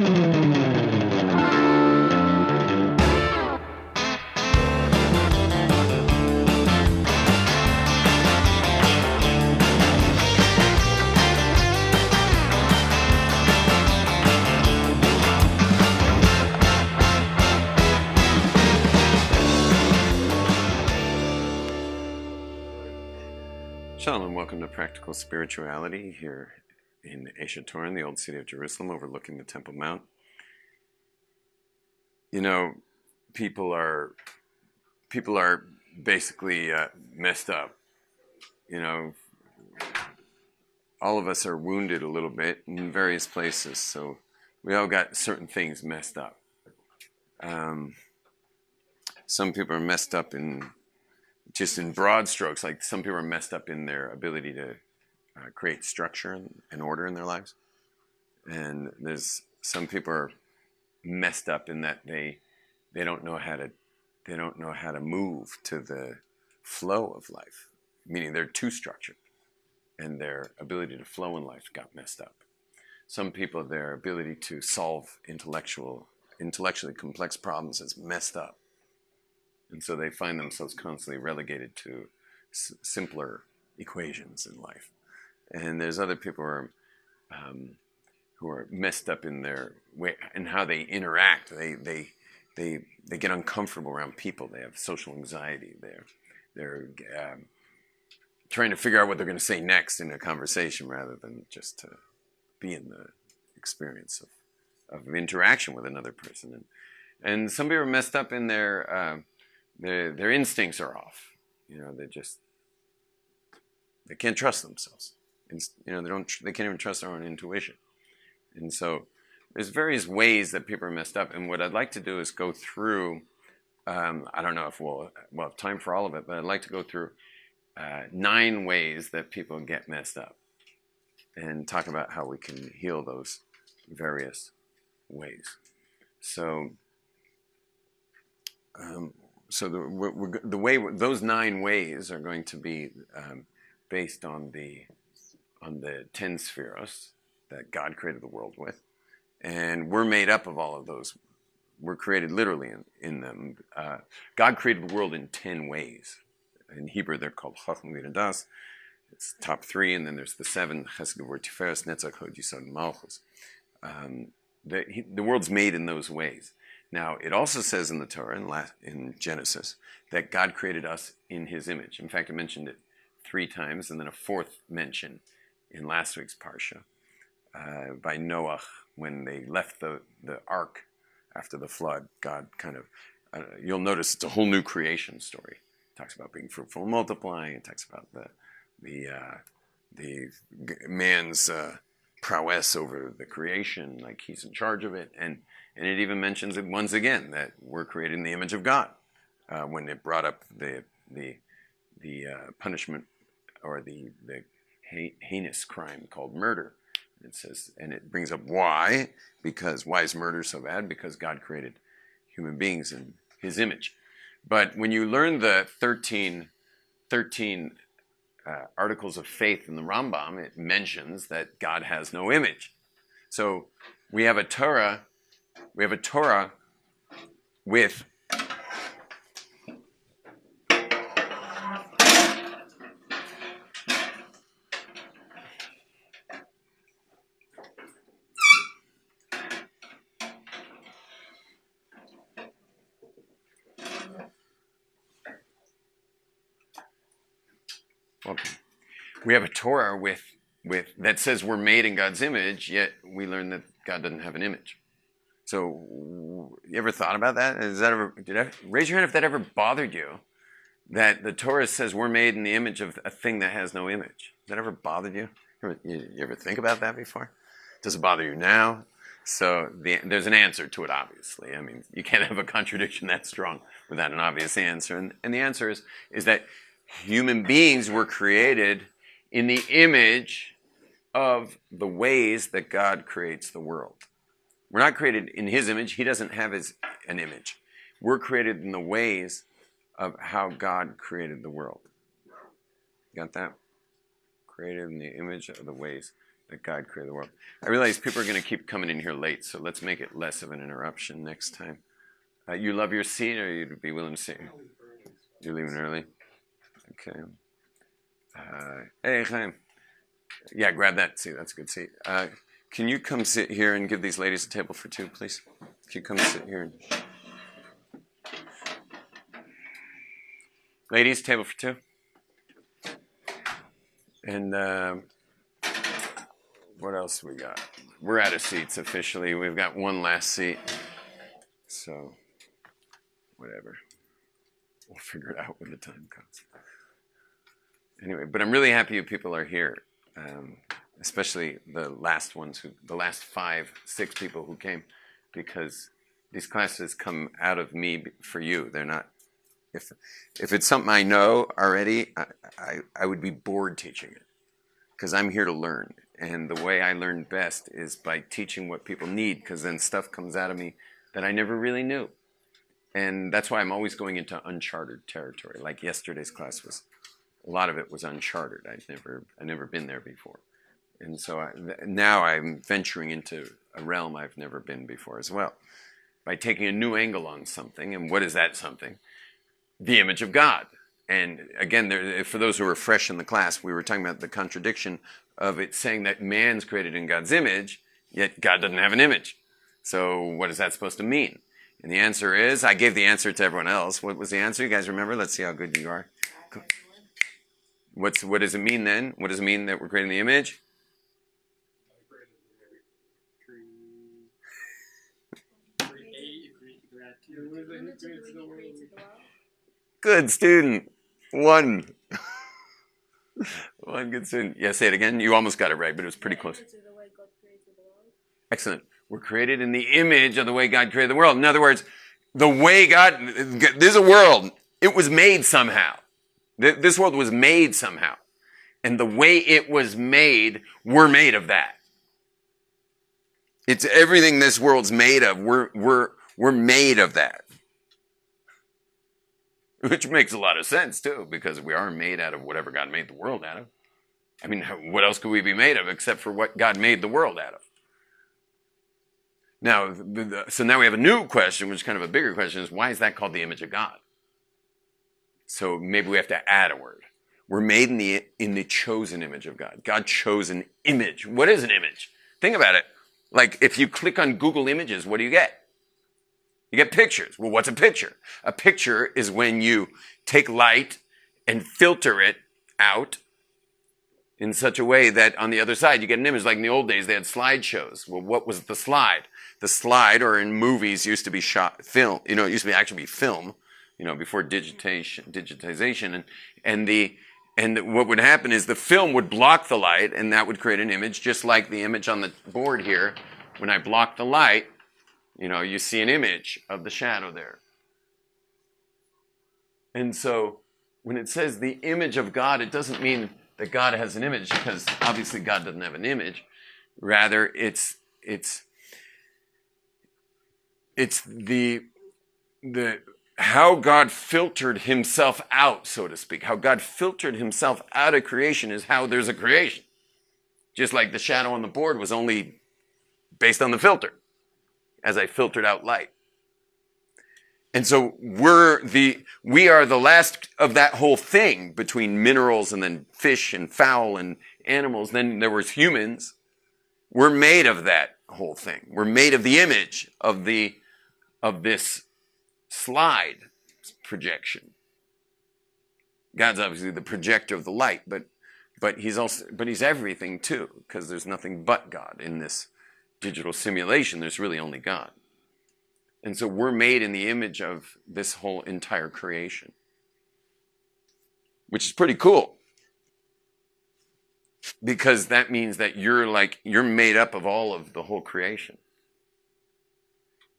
Shalom and welcome to Practical Spirituality here in Esha Torah, in the old city of Jerusalem, overlooking the Temple Mount. You know, people are basically messed up. You know, all of us are wounded a little bit in various places, so we all got certain things messed up. Some people are messed up just in broad strokes, like some people are messed up in their ability to create structure and order in their lives. And there's some people are messed up in that they don't know how to move to the flow of life, meaning they're too structured and their ability to flow in life got messed up. Some people, their ability to solve intellectually complex problems is messed up. And so they find themselves constantly relegated to simpler equations in life. And there's other people who are messed up in their way and how they interact. They get uncomfortable around people. They have social anxiety. They're trying to figure out what they're going to say next in a conversation rather than just to be in the experience of interaction with another person. And some people are messed up in their instincts are off. You know, they can't trust themselves. You know, they can't even trust their own intuition. And so there's various ways that people are messed up. And what I'd like to do is go through, I don't know if we'll have time for all of it, but I'd like to go through 9 ways that people get messed up and talk about how we can heal those various ways. So the way those 9 ways are going to be based on the 10 Sefirot that God created the world with, and we're made up of all of those. We're created literally in them. God created the world in 10 ways. In Hebrew, they're called Chacham V'Das. It's top 3, and then there's the 7: Chesed, Gevurah, Tiferes, Netzach, Hod, Yisod, and Malchus. The world's made in those ways. Now, it also says in the Torah, in Genesis, that God created us in His image. In fact, I mentioned it 3 times, and then a 4th mention in last week's Parsha by Noah when they left the ark after the flood. God kind of, you'll notice it's a whole new creation story. It talks about being fruitful and multiplying. It talks about the man's prowess over the creation, like he's in charge of it, and it even mentions it once again that we're created in the image of God when it brought up the punishment or the heinous crime called murder. It says, and it brings up why is murder so bad? Because God created human beings in His image. But when you learn the 13 articles of faith in the Rambam, it mentions that God has no image. So we have a Torah with Torah with that says we're made in God's image, yet we learn that God doesn't have an image. So, you ever thought about that? Raise your hand if that ever bothered you, that the Torah says we're made in the image of a thing that has no image. Has that ever bothered you? You ever think about that before? Does it bother you now? So there's an answer to it, obviously. I mean, you can't have a contradiction that strong without an obvious answer. And the answer is that human beings were created in the image of the ways that God creates the world. We're not created in His image. He doesn't have an image. We're created in the ways of how God created the world. Got that? Created in the image of the ways that God created the world. I realize people are going to keep coming in here late, so let's make it less of an interruption next time. You love your seat, or you'd be willing to sit? You're leaving early? Okay. Hey, Chaim. Yeah, grab that seat. That's a good seat. Can you come sit here and give these ladies a table for two, please? Can you come sit here? Ladies, table for two. And what else we got? We're out of seats officially. We've got one last seat. So, whatever. We'll figure it out when the time comes. Anyway, but I'm really happy you people are here. Especially the last ones, the last 5, 6 people who came, because these classes come out of me for you. They're not, if it's something I know already, I would be bored teaching it, because I'm here to learn. And the way I learn best is by teaching what people need, because then stuff comes out of me that I never really knew. And that's why I'm always going into uncharted territory. Like yesterday's class was, a lot of it was uncharted. I'd never been there before. And so now I'm venturing into a realm I've never been before as well, by taking a new angle on something. And what is that something? The image of God. And again, for those who are fresh in the class, we were talking about the contradiction of it saying that man's created in God's image, yet God doesn't have an image. So what is that supposed to mean? And the answer is, I gave the answer to everyone else. What was the answer? You guys remember? Let's see how good you are. What does it mean then? What does it mean that we're creating the image? Good student. One good student. Yeah, say it again. You almost got it right, but it was pretty close. Excellent. We're created in the image of the way God created the world. In other words, the way there's a world. It was made somehow. This world was made somehow. And the way it was made, we're made of that. It's everything this world's made of. We're made of that. Which makes a lot of sense, too, because we are made out of whatever God made the world out of. I mean, what else could we be made of except for what God made the world out of? Now, so now we have a new question, which is kind of a bigger question, is why is that called the image of God? So maybe we have to add a word. We're made in the chosen image of God. God chose an image. What is an image? Think about it. Like if you click on Google Images, what do you get? You get pictures. Well, what's a picture? A picture is when you take light and filter it out in such a way that on the other side you get an image. Like in the old days, they had slideshows. Well, what was the slide? The slide, or in movies, used to be film. It used to be actually film. Before digitization, and what would happen is the film would block the light, and that would create an image, just like the image on the board here. When I block the light, you see an image of the shadow there. And so when it says the image of God, it doesn't mean that God has an image, because obviously God doesn't have an image. Rather, it's the how God filtered himself out, so to speak. How God filtered himself out of creation is how there's a creation. Just like the shadow on the board was only based on the filter, as I filtered out light. And so we are the last of that whole thing between minerals and then fish and fowl and animals. Then there was humans. We're made of that whole thing. We're made of the image of this slide projection. God's obviously the projector of the light, but he's everything too, because there's nothing but God in this digital simulation. There's really only God. And so we're made in the image of this whole entire creation, which is pretty cool, because that means that you're made up of all of the whole creation.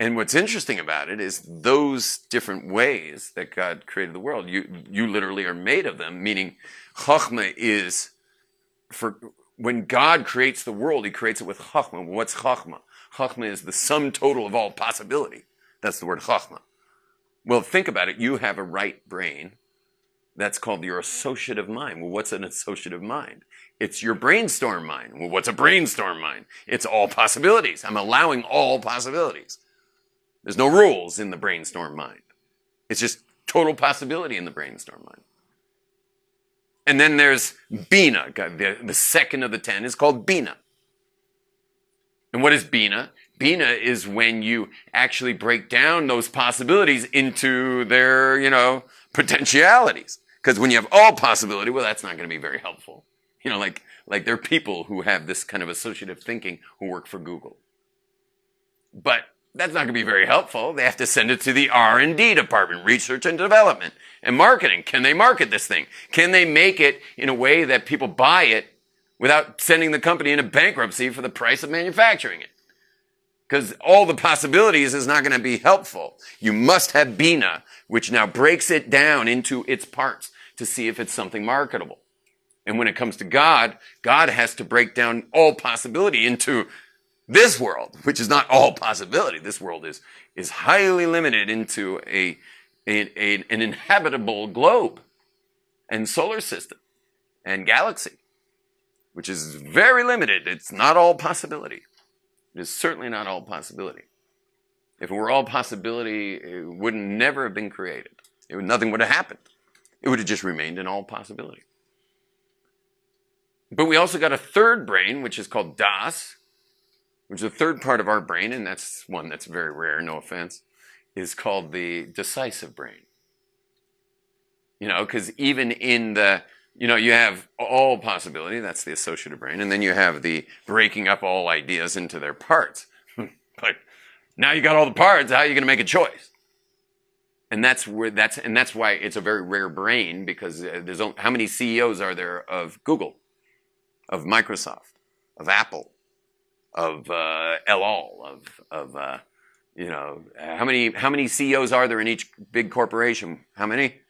And what's interesting about it is those different ways that God created the world, you literally are made of them, meaning Chachma is, when God creates the world, he creates it with Chachma. What's Chachma? Chachma is the sum total of all possibility. That's the word Chachma. Well, think about it. You have a right brain, That's called your associative mind. Well, what's an associative mind? It's your brainstorm mind. Well, what's a brainstorm mind? It's all possibilities. I'm allowing all possibilities. There's no rules in the brainstorm mind. It's just total possibility in the brainstorm mind. And then there's Bina. The second of the 10 is called Bina. And what is Bina? Bina is when you actually break down those possibilities into their, potentialities. Because when you have all possibility, well, that's not going to be very helpful. Like there are people who have this kind of associative thinking who work for Google. But that's not going to be very helpful. They have to send it to the R&D department, research and development, and marketing. Can they market this thing? Can they make it in a way that people buy it without sending the company into bankruptcy for the price of manufacturing it? Because all the possibilities is not going to be helpful. You must have Bina, which now breaks it down into its parts to see if it's something marketable. And when it comes to God, God has to break down all possibility into this world, which is not all possibility. This world is highly limited into an inhabitable globe and solar system and galaxy, which is very limited. It's not all possibility. It is certainly not all possibility. If it were all possibility, it would never have been created. Nothing would have happened. It would have just remained in all possibility. But we also got a third brain, which is called Das, which is a third part of our brain, and that's one that's very rare, no offense, is called the decisive brain. Because even in the, you have all possibility, that's the associative brain, and then you have the breaking up all ideas into their parts. But now you got all the parts, how are you going to make a choice? And that's why it's a very rare brain, because there's only, how many CEOs are there of Google, of Microsoft, of Apple, of El Al, how many CEOs are there in each big corporation? How many?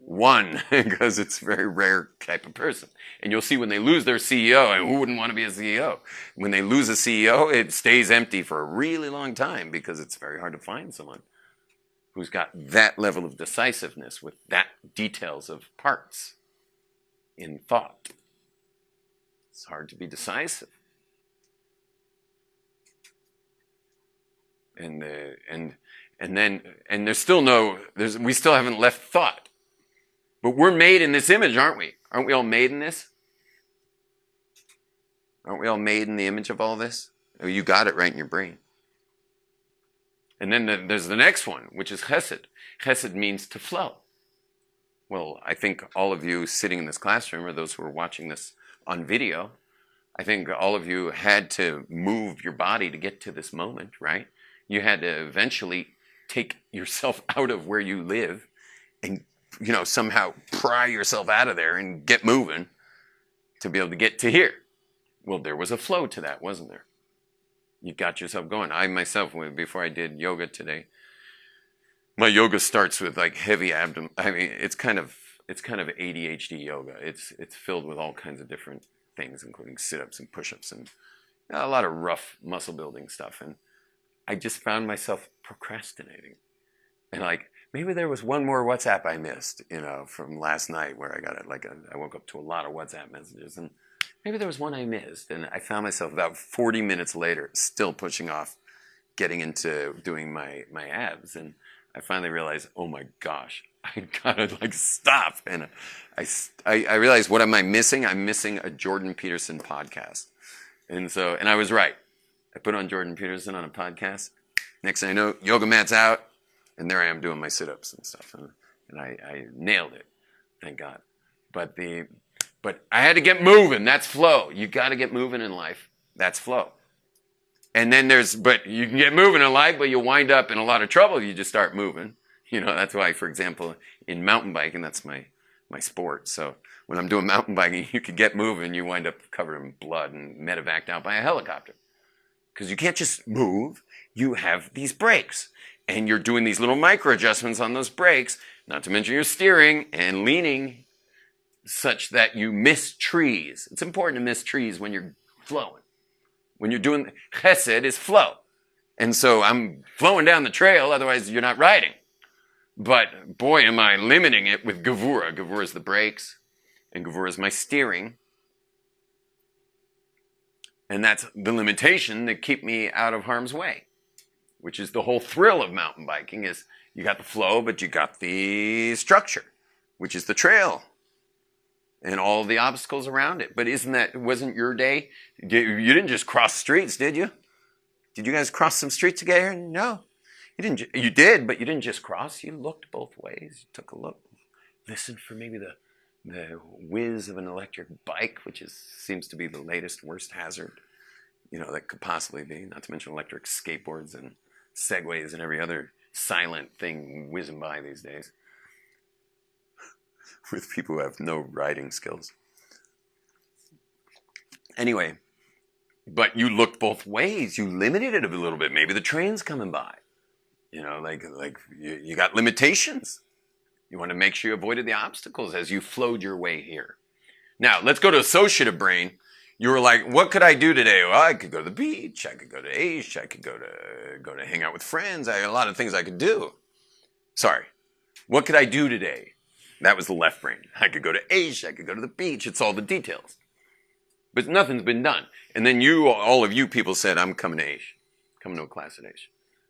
One, because it's a very rare type of person. And you'll see when they lose their CEO, and who wouldn't want to be a CEO? When they lose a CEO, it stays empty for a really long time because it's very hard to find someone who's got that level of decisiveness with that details of parts in thought. It's hard to be decisive. And there's still we still haven't left thought. But we're made in this image, aren't we? Aren't we all made in this? Aren't we all made in the image of all this? Oh, you got it right in your brain. And then there's the next one, which is chesed. Chesed means to flow. Well, I think all of you sitting in this classroom, or those who are watching this on video, I think all of you had to move your body to get to this moment, right? You had to eventually take yourself out of where you live and somehow pry yourself out of there and get moving to be able to get to here. Well, there was a flow to that, wasn't there? You got yourself going. I myself, before I did yoga today, my yoga starts with like heavy abdomen. I mean, it's kind of ADHD yoga. It's filled with all kinds of different things, including sit-ups and push-ups and a lot of rough muscle building stuff. And I just found myself procrastinating. And maybe there was one more WhatsApp I missed, from last night where I got it. I woke up to a lot of WhatsApp messages, and maybe there was one I missed. And I found myself about 40 minutes later still pushing off, getting into doing my abs. And I finally realized, oh my gosh, I gotta stop. And I realized, what am I missing? I'm missing a Jordan Peterson podcast. And I was right. I put on Jordan Peterson on a podcast. Next thing I know, yoga mat's out. And there I am doing my sit-ups and stuff. And I nailed it. Thank God. But I had to get moving. That's flow. You got to get moving in life. That's flow. And then but you can get moving in life, but you'll wind up in a lot of trouble if you just start moving. That's why, for example, in mountain biking, that's my sport. So when I'm doing mountain biking, you could get moving, you wind up covered in blood and medevaced out by a helicopter. Because you can't just move. You have these brakes. And you're doing these little micro adjustments on those brakes, not to mention your steering and leaning, such that you miss trees. It's important to miss trees when you're flowing. When you're doing chesed is flow. And so I'm flowing down the trail, otherwise you're not riding. But boy, am I limiting it with Gevura. Gevura is the brakes, and Gevura is my steering. And that's the limitation that keep me out of harm's way, which is the whole thrill of mountain biking is you got the flow, but you got the structure, which is the trail and all the obstacles around it. But wasn't your day? You didn't just cross streets, did you? Did you guys cross some streets together? No. You didn't. You did, but you didn't just cross. You looked both ways. You took a look. Listened for maybe the whiz of an electric bike, which seems to be the latest worst hazard, that could possibly be. Not to mention electric skateboards and segways and every other silent thing whizzing by these days with people who have no riding skills. Anyway, but you looked both ways. You limited it a little bit. Maybe the train's coming by. Like you got limitations. You want to make sure you avoided the obstacles as you flowed your way here. Now, let's go to associative brain. You were like, what could I do today? Well, I could go to the beach. I could go to Aish. I could go to hang out with friends. I had a lot of things I could do. Sorry. What could I do today? That was the left brain. I could go to Aish. I could go to the beach. It's all the details. But nothing's been done. And then all of you people said, I'm coming to Aish. Coming to a class at Aish.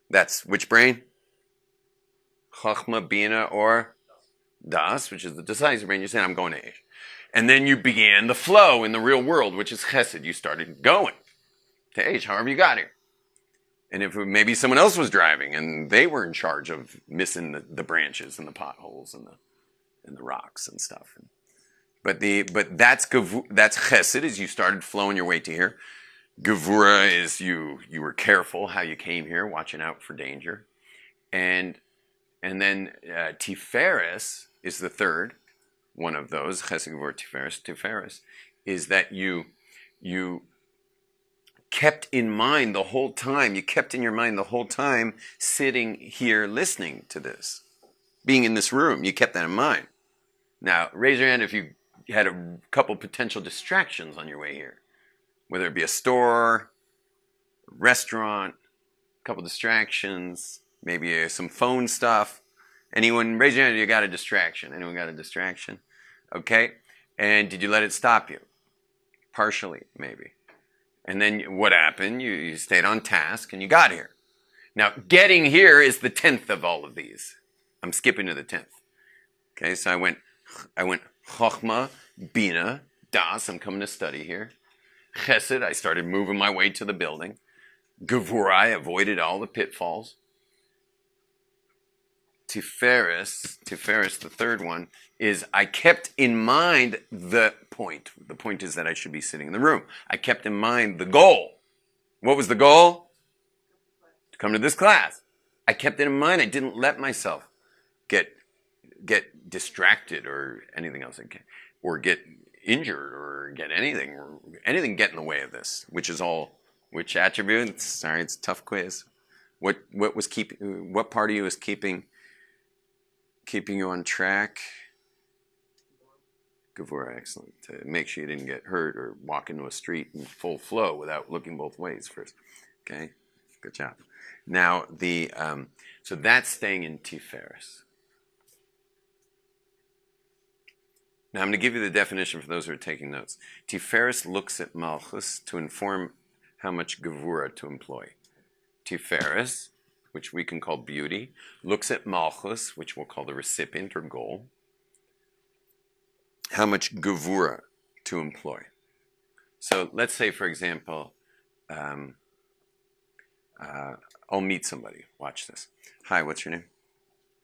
That's which brain? Chachma, Bina, or Das, which is the decisive brain. You're saying, I'm going to Aish. And then you began the flow in the real world, which is Chesed. You started going to Aish, however you got here. And if maybe someone else was driving and they were in charge of missing the branches and the potholes and the rocks and stuff. But that's Chesed, as you started flowing your way to here. Gevura is you were careful how you came here, watching out for danger. And then Tiferes is the third one of those. Chesed, Gevura, Tiferes. Tiferes is that you kept in mind the whole time. You kept in your mind the whole time sitting here listening to this. Being in this room, you kept that in mind. Now, raise your hand if you had a couple potential distractions on your way here. Whether it be a store, a restaurant, a couple distractions, maybe some phone stuff. Anyone, raise your hand if you got a distraction. Anyone got a distraction? Okay. And did you let it stop you? Partially, maybe. And then what happened? You stayed on task and you got here. Now, getting here is the 10th of all of these. I'm skipping to the 10th. Okay, so I went Chochma, Bina, Das, I'm coming to study here. Chesed, I started moving my way to the building. Gevura, I avoided all the pitfalls. Tiferes, the third one, is I kept in mind the point. The point is that I should be sitting in the room. I kept in mind the goal. What was the goal? To come to this class. I kept it in mind. I didn't let myself get distracted or anything else, or get injured or get anything get in the way of this, which attribute? Sorry, it's a tough quiz. What part of you is keeping you on track? Gevura, excellent. To make sure you didn't get hurt or walk into a street in full flow without looking both ways first. Okay, good job. Now so that's staying in Tiferes. Now I'm going to give you the definition for those who are taking notes. Tiferes looks at Malchus to inform how much Gevura to employ. Tiferes, which we can call beauty, looks at Malchus, which we'll call the recipient or goal, how much Gevura to employ. So let's say, for example, I'll meet somebody. Watch this. Hi, what's your name?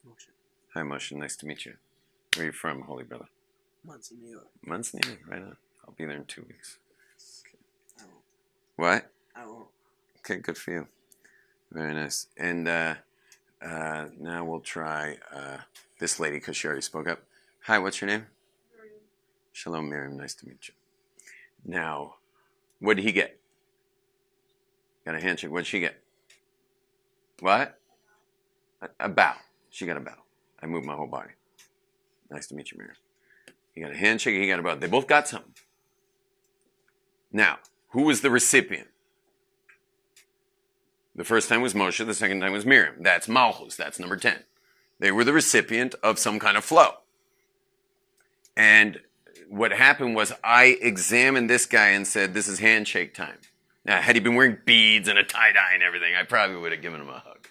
Moshe. Hi, Moshe. Nice to meet you. Where are you from, Holy Brother? Muncie, New York. Muncie, New York. Right on. I'll be there in 2 weeks. I won't. What? I won't. Okay, good for you. Very nice. And now we'll try this lady because she already spoke up. Hi, what's your name? Miriam. Shalom, Miriam. Nice to meet you. Now, what did he get? Got a handshake. What did she get? What? A bow. She got a bow. I moved my whole body. Nice to meet you, Miriam. He got a handshake. He got a bow. They both got something. Now, who was the recipient? The first time was Moshe. The second time was Miriam. That's Malchus. That's number 10. They were the recipient of some kind of flow. And what happened was I examined this guy and said, this is handshake time. Now, had he been wearing beads and a tie-dye and everything, I probably would have given him a hug.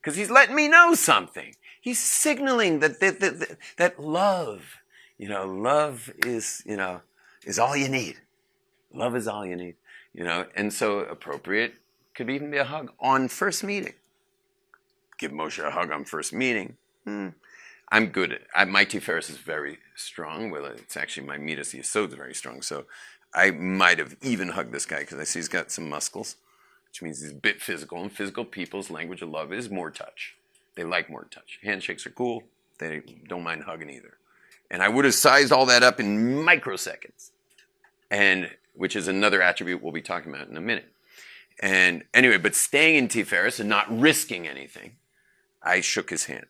Because he's letting me know something. He's signaling that love, love is all you need. Love is all you need, and so appropriate could even be a hug on first meeting. Give Moshe a hug on first meeting. I'm good at it. My Tiferes is very strong. Well, it's actually my Midas Yesod is very strong. So I might have even hugged this guy because I see he's got some muscles, which means he's a bit physical. And physical people's language of love is more touch. They like more touch. Handshakes are cool. They don't mind hugging either. And I would have sized all that up in microseconds, and which is another attribute we'll be talking about in a minute. And anyway, but staying in Tiferes and not risking anything, I shook his hand.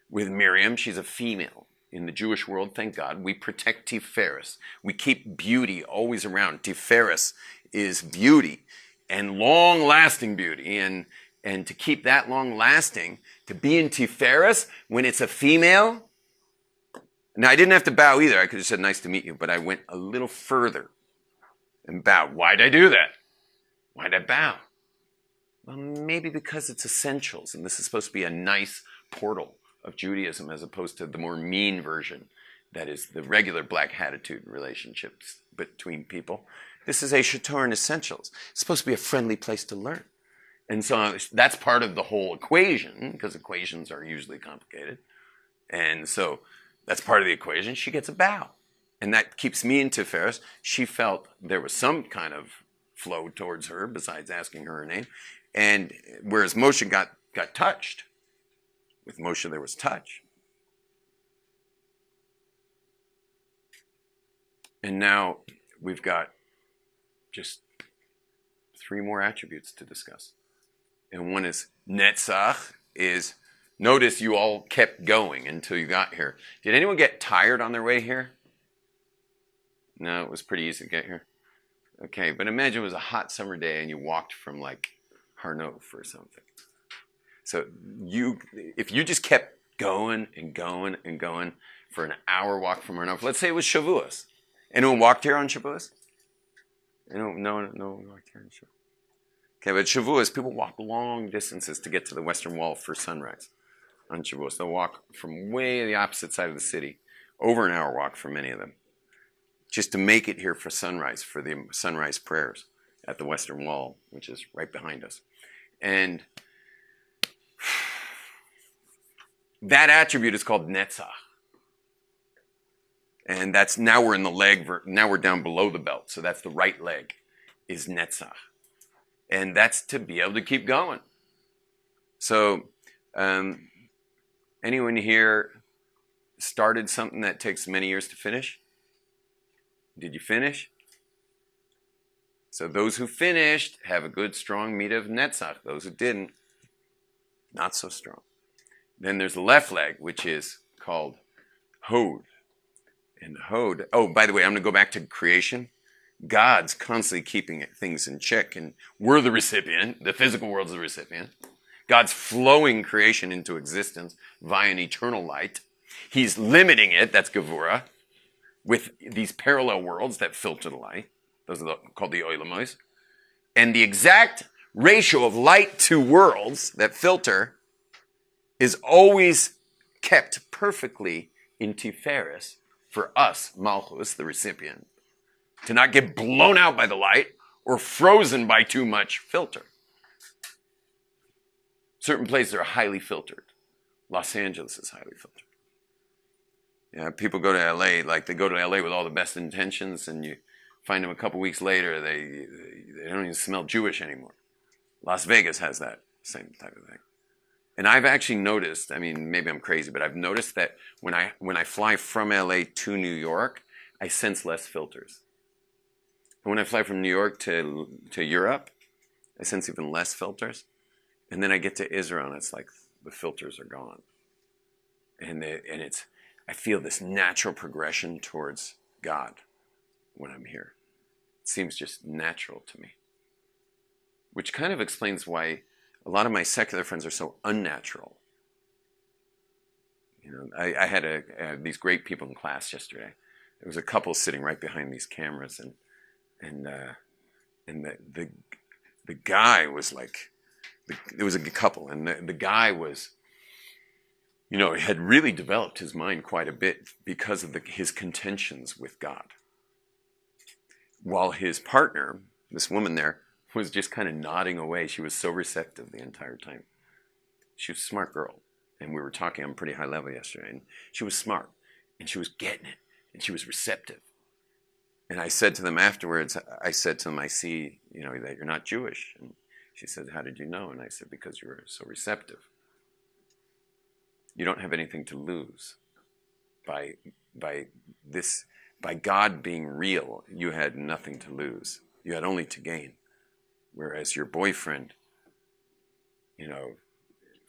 With Miriam, she's a female. In the Jewish world, thank God, we protect Tiferes. We keep beauty always around. Tiferes is beauty and long-lasting beauty. And to keep that long-lasting, to be in Tiferes when it's a female. Now, I didn't have to bow either. I could have said, nice to meet you. But I went a little further and bowed. Why'd I do that? Why'd I bow? Well, maybe because it's essentials. And this is supposed to be a nice portal of Judaism as opposed to the more mean version that is the regular black hatitude relationships between people. This is a Shator in essentials. It's supposed to be a friendly place to learn. And so that's part of the whole equation, because equations are usually complicated. And so that's part of the equation. She gets a bow. And that keeps me in Tiferes. She felt there was some kind of flow towards her besides asking her name. And whereas Moshe got touched, with Moshe, there was touch. And now we've got just 3 more attributes to discuss. And one is Netzach, is notice you all kept going until you got here. Did anyone get tired on their way here? No, it was pretty easy to get here. Okay, but imagine it was a hot summer day and you walked from like Harnof or something. So if you just kept going and going and going for an hour walk from Harnof, let's say it was Shavuos. Anyone walked here on Shavuos? No one walked here on Shavuos. Okay, but Shavuos, people walk long distances to get to the Western Wall for sunrise on Shavuos. They'll walk from way the opposite side of the city, over an hour walk for many of them, just to make it here for sunrise, for the sunrise prayers at the Western Wall, which is right behind us. And that attribute is called Netzach. And that's, now we're in the leg, now we're down below the belt. So that's the right leg, is Netzach. And that's to be able to keep going. So anyone here started something that takes many years to finish? Did you finish? So those who finished have a good, strong meat of Netzach. Those who didn't, not so strong. Then there's the left leg, which is called Hod. And Hod, oh, by the way, I'm going to go back to creation. God's constantly keeping things in check, and we're the recipient. The physical world's the recipient. God's flowing creation into existence via an eternal light. He's limiting it, that's Gevurah, with these parallel worlds that filter the light. Those are called the Oilamos. And the exact ratio of light to worlds that filter is always kept perfectly in Tiferes for us, Malchus, the recipient, to not get blown out by the light or frozen by too much filter. Certain places are highly filtered. Los Angeles is highly filtered. Yeah, people go to LA, like they go to LA with all the best intentions, and you find them a couple weeks later, they don't even smell Jewish anymore. Las Vegas has that same type of thing. And I've actually noticed, I mean, maybe I'm crazy, but I've noticed that when I fly from LA to New York, I sense less filters. And when I fly from New York to Europe, I sense even less filters. And then I get to Israel, and it's like the filters are gone. And I feel this natural progression towards God when I'm here. It seems just natural to me. Which kind of explains why a lot of my secular friends are so unnatural. I had these great people in class yesterday. There was a couple sitting right behind these cameras, and the guy was like, there was a couple, and the guy was, had really developed his mind quite a bit because of his contentions with God. While his partner, this woman there, was just kind of nodding away. She was so receptive the entire time. She was a smart girl. And we were talking on pretty high level yesterday. And she was smart. And she was getting it. And she was receptive. And I said to them afterwards, I see, that you're not Jewish. And she said, how did you know? And I said, because you were so receptive. You don't have anything to lose by God being real. You had nothing to lose. You had only to gain. Whereas your boyfriend,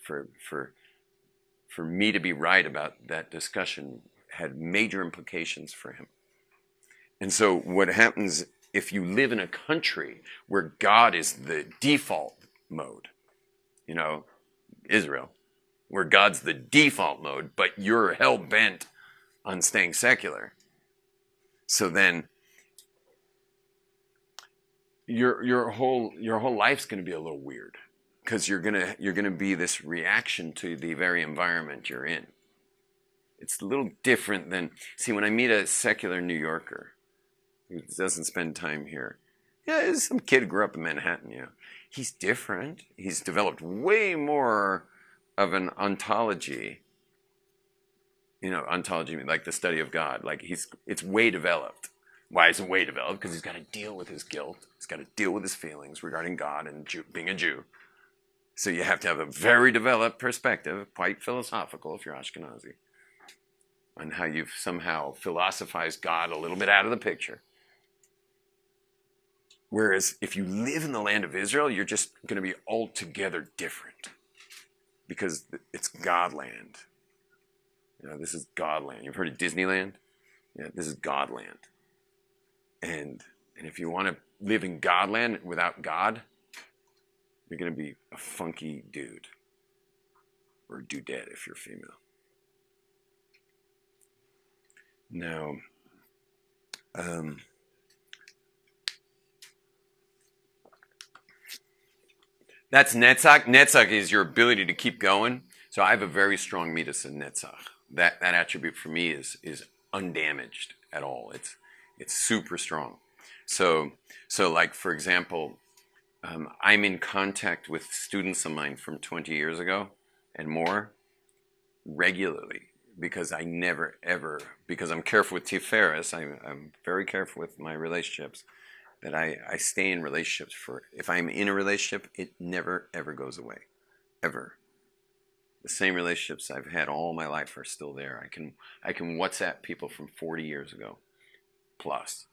for me to be right about that discussion had major implications for him. And so what happens if you live in a country where God is the default mode, Israel, where God's the default mode, but you're hell-bent on staying secular. So then your whole life's going to be a little weird, because you're gonna be this reaction to the very environment you're in. It's a little different than, see, when I meet a secular New Yorker who doesn't spend time here, some kid who grew up in Manhattan, he's different. He's developed way more of an ontology, ontology like the study of God. Like it's way developed. Why is it way developed? Because he's got to deal with his guilt. He's got to deal with his feelings regarding God and being a Jew. So you have to have a very developed perspective, quite philosophical if you're Ashkenazi, on how you've somehow philosophized God a little bit out of the picture. Whereas if you live in the land of Israel, you're just going to be altogether different, because it's Godland. This is Godland. You've heard of Disneyland? Yeah, this is Godland. And if you want to live in Godland without God, you're going to be a funky dude, or a dudette if you're female. Now, that's Netzach. Netzach is your ability to keep going. So I have a very strong midas in Netzach. That attribute for me is undamaged at all. It's super strong. So like, for example, I'm in contact with students of mine from 20 years ago and more regularly, because I never ever, because I'm careful with Tiferes, I'm very careful with my relationships, that I stay in relationships if I'm in a relationship, it never ever goes away, ever. The same relationships I've had all my life are still there. I can WhatsApp people from 40 years ago, plus.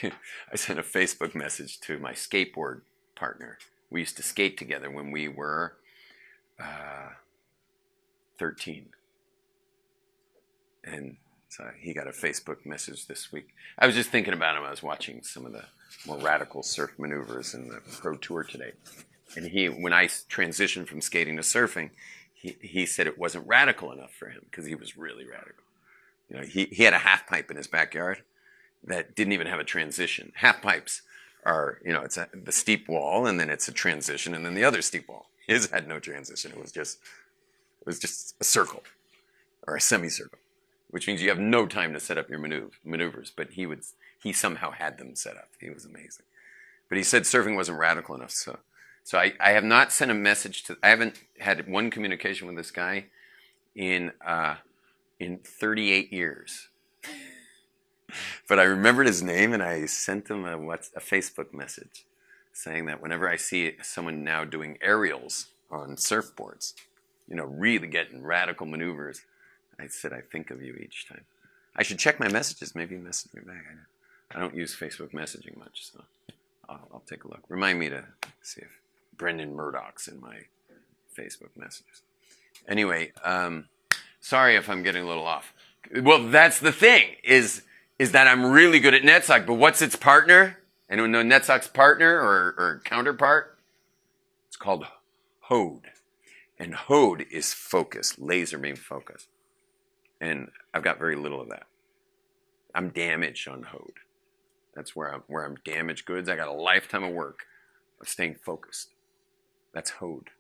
I sent a Facebook message to my skateboard partner. We used to skate together when we were 13. And so he got a Facebook message this week. I was just thinking about him. I was watching some of the more radical surf maneuvers in the Pro Tour today. And when I transitioned from skating to surfing, he said it wasn't radical enough for him, because he was really radical. He had a half pipe in his backyard that didn't even have a transition. Half pipes are, it's the steep wall, and then it's a transition, and then the other steep wall. His had no transition. It was just a circle, or a semicircle, which means you have no time to set up your maneuvers. But he somehow had them set up. He was amazing. But he said surfing wasn't radical enough. So I have not sent a message I haven't had one communication with this guy in 38 years. But I remembered his name, and I sent him a Facebook message saying that whenever I see someone now doing aerials on surfboards, really getting radical maneuvers, I said, I think of you each time. I should check my messages. Maybe you message me back. I don't use Facebook messaging much, so I'll take a look. Remind me to see if Brendan Murdoch's in my Facebook messages. Anyway, sorry if I'm getting a little off. Well, that's the thing, is that I'm really good at Netzach, but what's its partner? Anyone know Netzach's partner or counterpart? It's called Hod. And Hod is focus, laser beam focus. And I've got very little of that. I'm damaged on Hod. That's where I'm damaged goods. I got a lifetime of work of staying focused. That's Hod.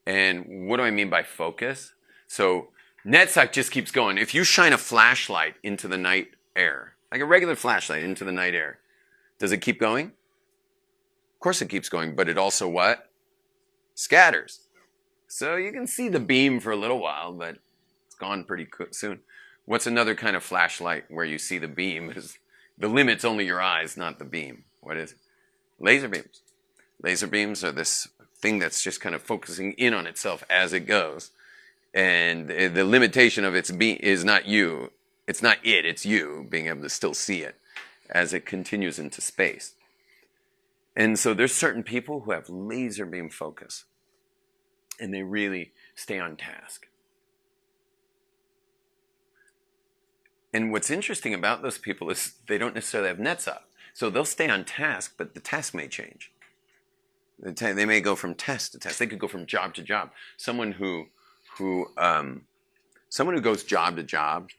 And what do I mean by focus? So Netzach just keeps going. If you shine a flashlight into the night air, like a regular flashlight into the night air, does it keep going? Of course it keeps going, but it also what? Scatters. So you can see the beam for a little while, but it's gone pretty soon. What's another kind of flashlight where you see the beam? Is the limit's only your eyes, not the beam. What is it? Laser beams. Laser beams are this thing that's just kind of focusing in on itself as it goes. And the limitation of its beam is not you. It's not it, it's you being able to still see it as it continues into space. And so there's certain people who have laser beam focus. And they really stay on task. And what's interesting about those people is they don't necessarily have Netzach. So they'll stay on task, but the task may change. They may go from task to task. They could go from job to job. Someone who goes job to job,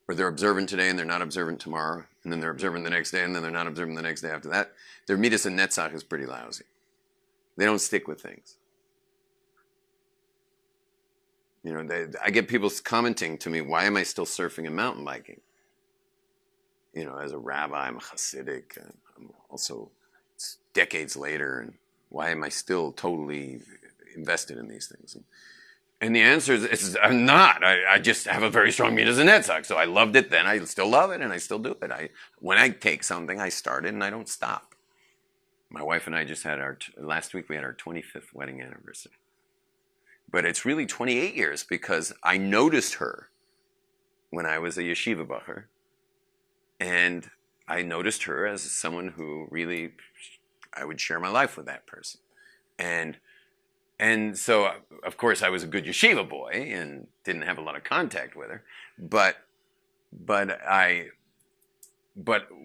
or they're observant today and they're not observant tomorrow, and then they're observant the next day and then they're not observant the next day after that, their Midas and Netzach is pretty lousy. They don't stick with things. You know, I get people commenting to me, why am I still surfing and mountain biking? You know, as a rabbi, I'm a Hasidic, and I'm also, it's decades later, and why am I still totally invested in these things? And the answer is I'm not. I just have a very strong Midas and Netzach. So I loved it then, I still love it, and I still do it. When I take something, I start it, and I don't stop. My wife and I just had last week we had our 25th wedding anniversary. But it's really 28 years because I noticed her when I was a yeshiva bacher. And I noticed her as someone who really, I would share my life with that person. And so, of course, I was a good yeshiva boy and didn't have a lot of contact with her. But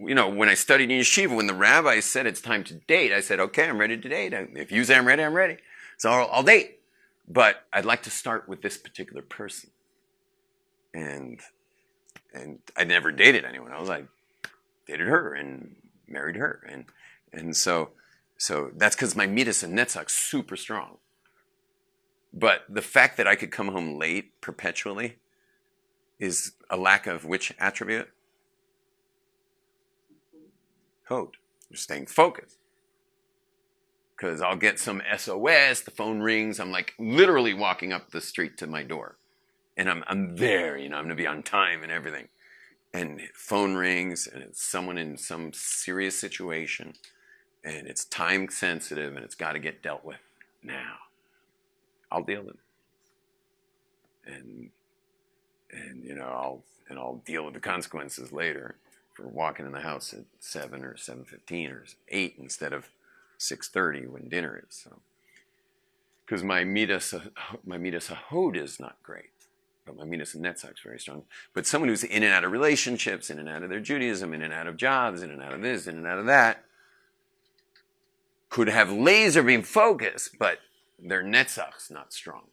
you know, when I studied in yeshiva, when the rabbi said it's time to date, I said, okay, I'm ready to date. If you say I'm ready, I'm ready. So I'll date. But I'd like to start with this particular person. And I never dated anyone else. I dated her and married her. And so that's because my Midas and Netzach's super strong. But the fact that I could come home late perpetually is a lack of which attribute? Hod. You're staying focused. Because I'll get some SOS, the phone rings, I'm like literally walking up the street to my door. And I'm there, you know, I'm going to be on time and everything. And phone rings, and it's someone in some serious situation, and it's time sensitive, and it's got to get dealt with now. I'll deal with it. And you know, I'll deal with the consequences later for walking in the house at 7 or 7:15 or 8 instead of 6:30 when dinner is. So, because my Midas Hod is not great, but my Midas and Netzach is very strong. But someone who's in and out of relationships, in and out of their Judaism, in and out of jobs, in and out of this, in and out of that, could have laser beam focus, but their Netzach's not strong.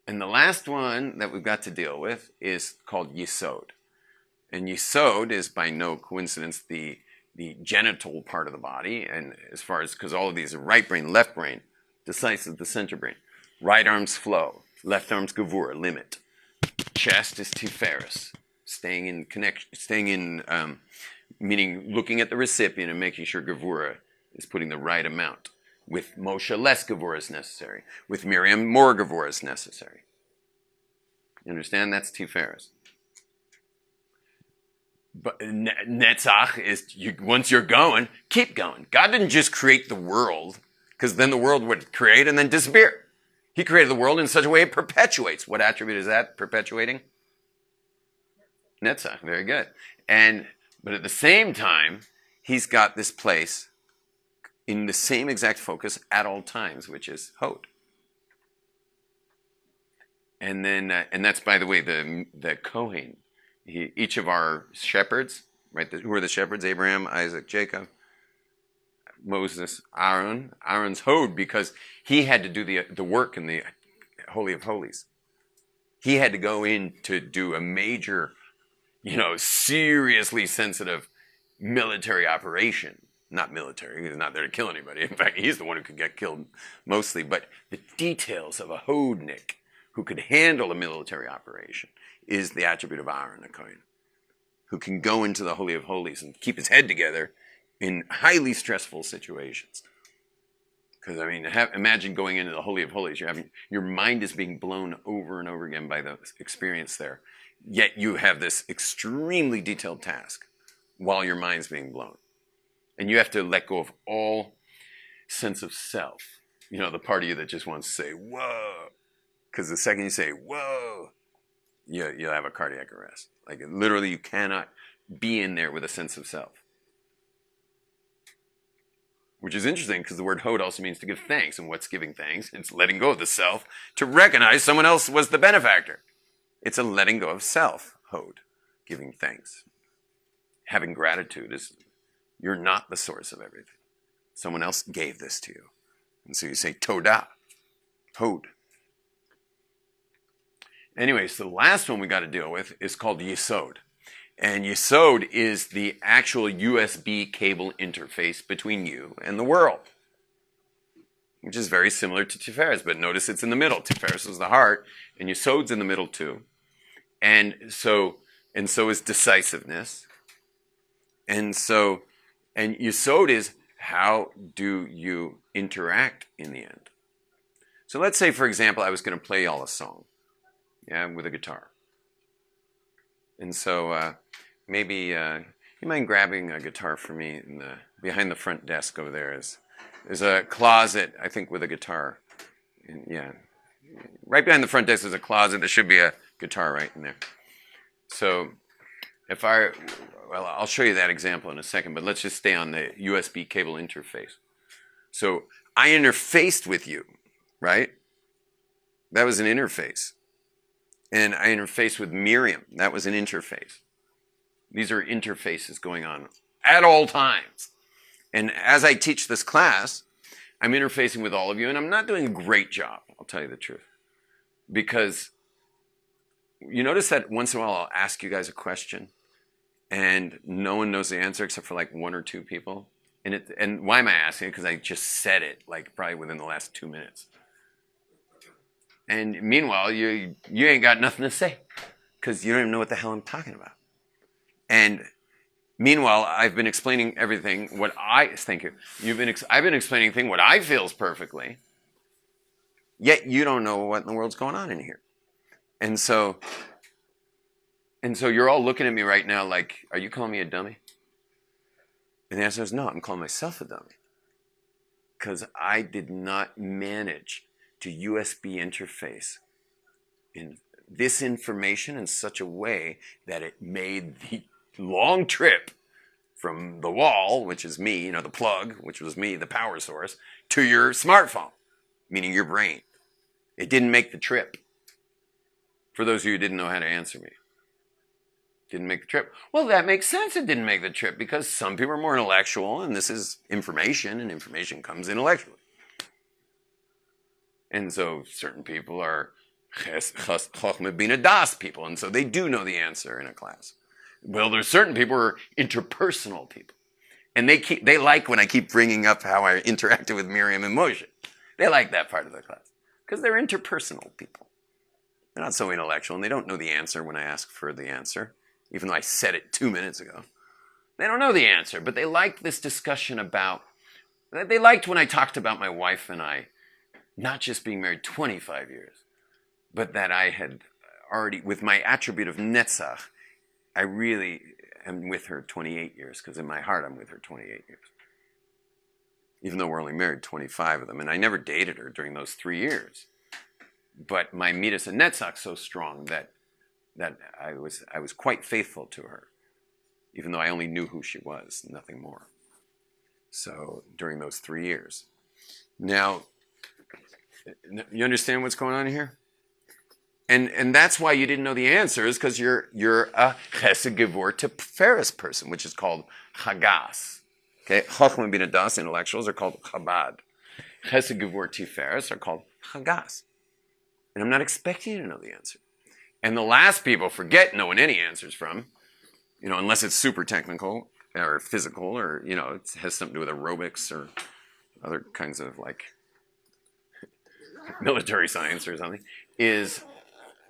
And the last one that we've got to deal with is called Yesod. And Yesod is by no coincidence the genital part of the body, and as far as, because all of these are right brain, left brain, decisive, the center brain. Right arm's flow, left arm's gevura, limit. Chest is tiferes, staying in connection, meaning looking at the recipient and making sure gevura is putting the right amount. With Moshe, less gevura is necessary. With Miriam, more gevura is necessary. You understand? That's tiferes. But Netzach is, once you're going, keep going. God didn't just create the world, because then the world would create and then disappear. He created the world in such a way it perpetuates. What attribute is that perpetuating? Netzach, very good. But at the same time, he's got this place in the same exact focus at all times, which is Hod. And then, and that's, by the way, the Kohen. Each of our shepherds, right? Who are the shepherds? Abraham, Isaac, Jacob. Moses, Aaron's Hod, because he had to do the work in the Holy of Holies. He had to go in to do a major, seriously sensitive military operation. Not military, he's not there to kill anybody. In fact, he's the one who could get killed mostly. But the details of a Hodnik who could handle a military operation is the attribute of Aaron, the Kohen, who can go into the Holy of Holies and keep his head together in highly stressful situations. Because, imagine going into the Holy of Holies. Your mind is being blown over and over again by the experience there. Yet you have this extremely detailed task while your mind's being blown. And you have to let go of all sense of self. The part of you that just wants to say, whoa. Because the second you say, whoa, you'll have a cardiac arrest. Like, literally, you cannot be in there with a sense of self. Which is interesting, because the word Hod also means to give thanks. And what's giving thanks? It's letting go of the self to recognize someone else was the benefactor. It's a letting go of self, Hod, giving thanks. Having gratitude is, you're not the source of everything. Someone else gave this to you. And so you say, Todah, Hod. Anyway, so the last one we got to deal with is called Yesod. And Yesod is the actual USB cable interface between you and the world, which is very similar to Tiferes, but notice it's in the middle. Tiferes is the heart, and Yesod's in the middle too. And so is decisiveness. And Yesod is, how do you interact in the end? So let's say, for example, I was going to play y'all a song, with a guitar. And so maybe you mind grabbing a guitar for me behind the front desk over there. There's a closet, I think, with a guitar. Right behind the front desk is a closet. There should be a guitar right in there. So I'll show you that example in a second, but let's just stay on the USB cable interface. So I interfaced with you, right? That was an interface. And I interfaced with Miriam. That was an interface. These are interfaces going on at all times. And as I teach this class, I'm interfacing with all of you, and I'm not doing a great job, I'll tell you the truth. Because you notice that once in a while I'll ask you guys a question, and no one knows the answer except for like one or two people. And why am I asking it? Because I just said it like probably within the last 2 minutes. And meanwhile, you ain't got nothing to say because you don't even know what the hell I'm talking about. And meanwhile, I've been explaining everything. Thank you. I've been explaining things what I feel is perfectly. Yet you don't know what in the world's going on in here. And so you're all looking at me right now like, are you calling me a dummy? And the answer is no, I'm calling myself a dummy. Because I did not manage to USB interface in this information in such a way that it made the long trip from the wall, which is me, the plug, which was me, the power source, to your smartphone, meaning your brain. It didn't make the trip. For those of you who didn't know how to answer me. Didn't make the trip. Well, that makes sense it didn't make the trip because some people are more intellectual and this is information and information comes intellectually. And so certain people are Chochmah Bina Das people, and so they do know the answer in a class. Well, there's certain people who are interpersonal people. And they like when I keep bringing up how I interacted with Miriam and Moshe. They like that part of the class because they're interpersonal people. They're not so intellectual, and they don't know the answer when I ask for the answer, even though I said it 2 minutes ago. They don't know the answer, but they like this discussion they liked when I talked about my wife and I not just being married 25 years, but that I had already, with my attribute of Netzach, I really am with her 28 years, because in my heart I'm with her 28 years. Even though we're only married 25 of them, and I never dated her during those 3 years. But my Midas and Netzach so strong that I was quite faithful to her, even though I only knew who she was, nothing more. So during those 3 years. Now, you understand what's going on here? And that's why you didn't know the answer, is because you're a Chesed Gevur to Tiferes person, which is called Chagas. Okay, Chachma Bina Das, intellectuals, are called Chabad. Chesed Gevur Tiferes are called Chagas. And I'm not expecting you to know the answer. And the last people forget knowing any answers from, unless it's super technical or physical or, it has something to do with aerobics or other kinds of military science or something, is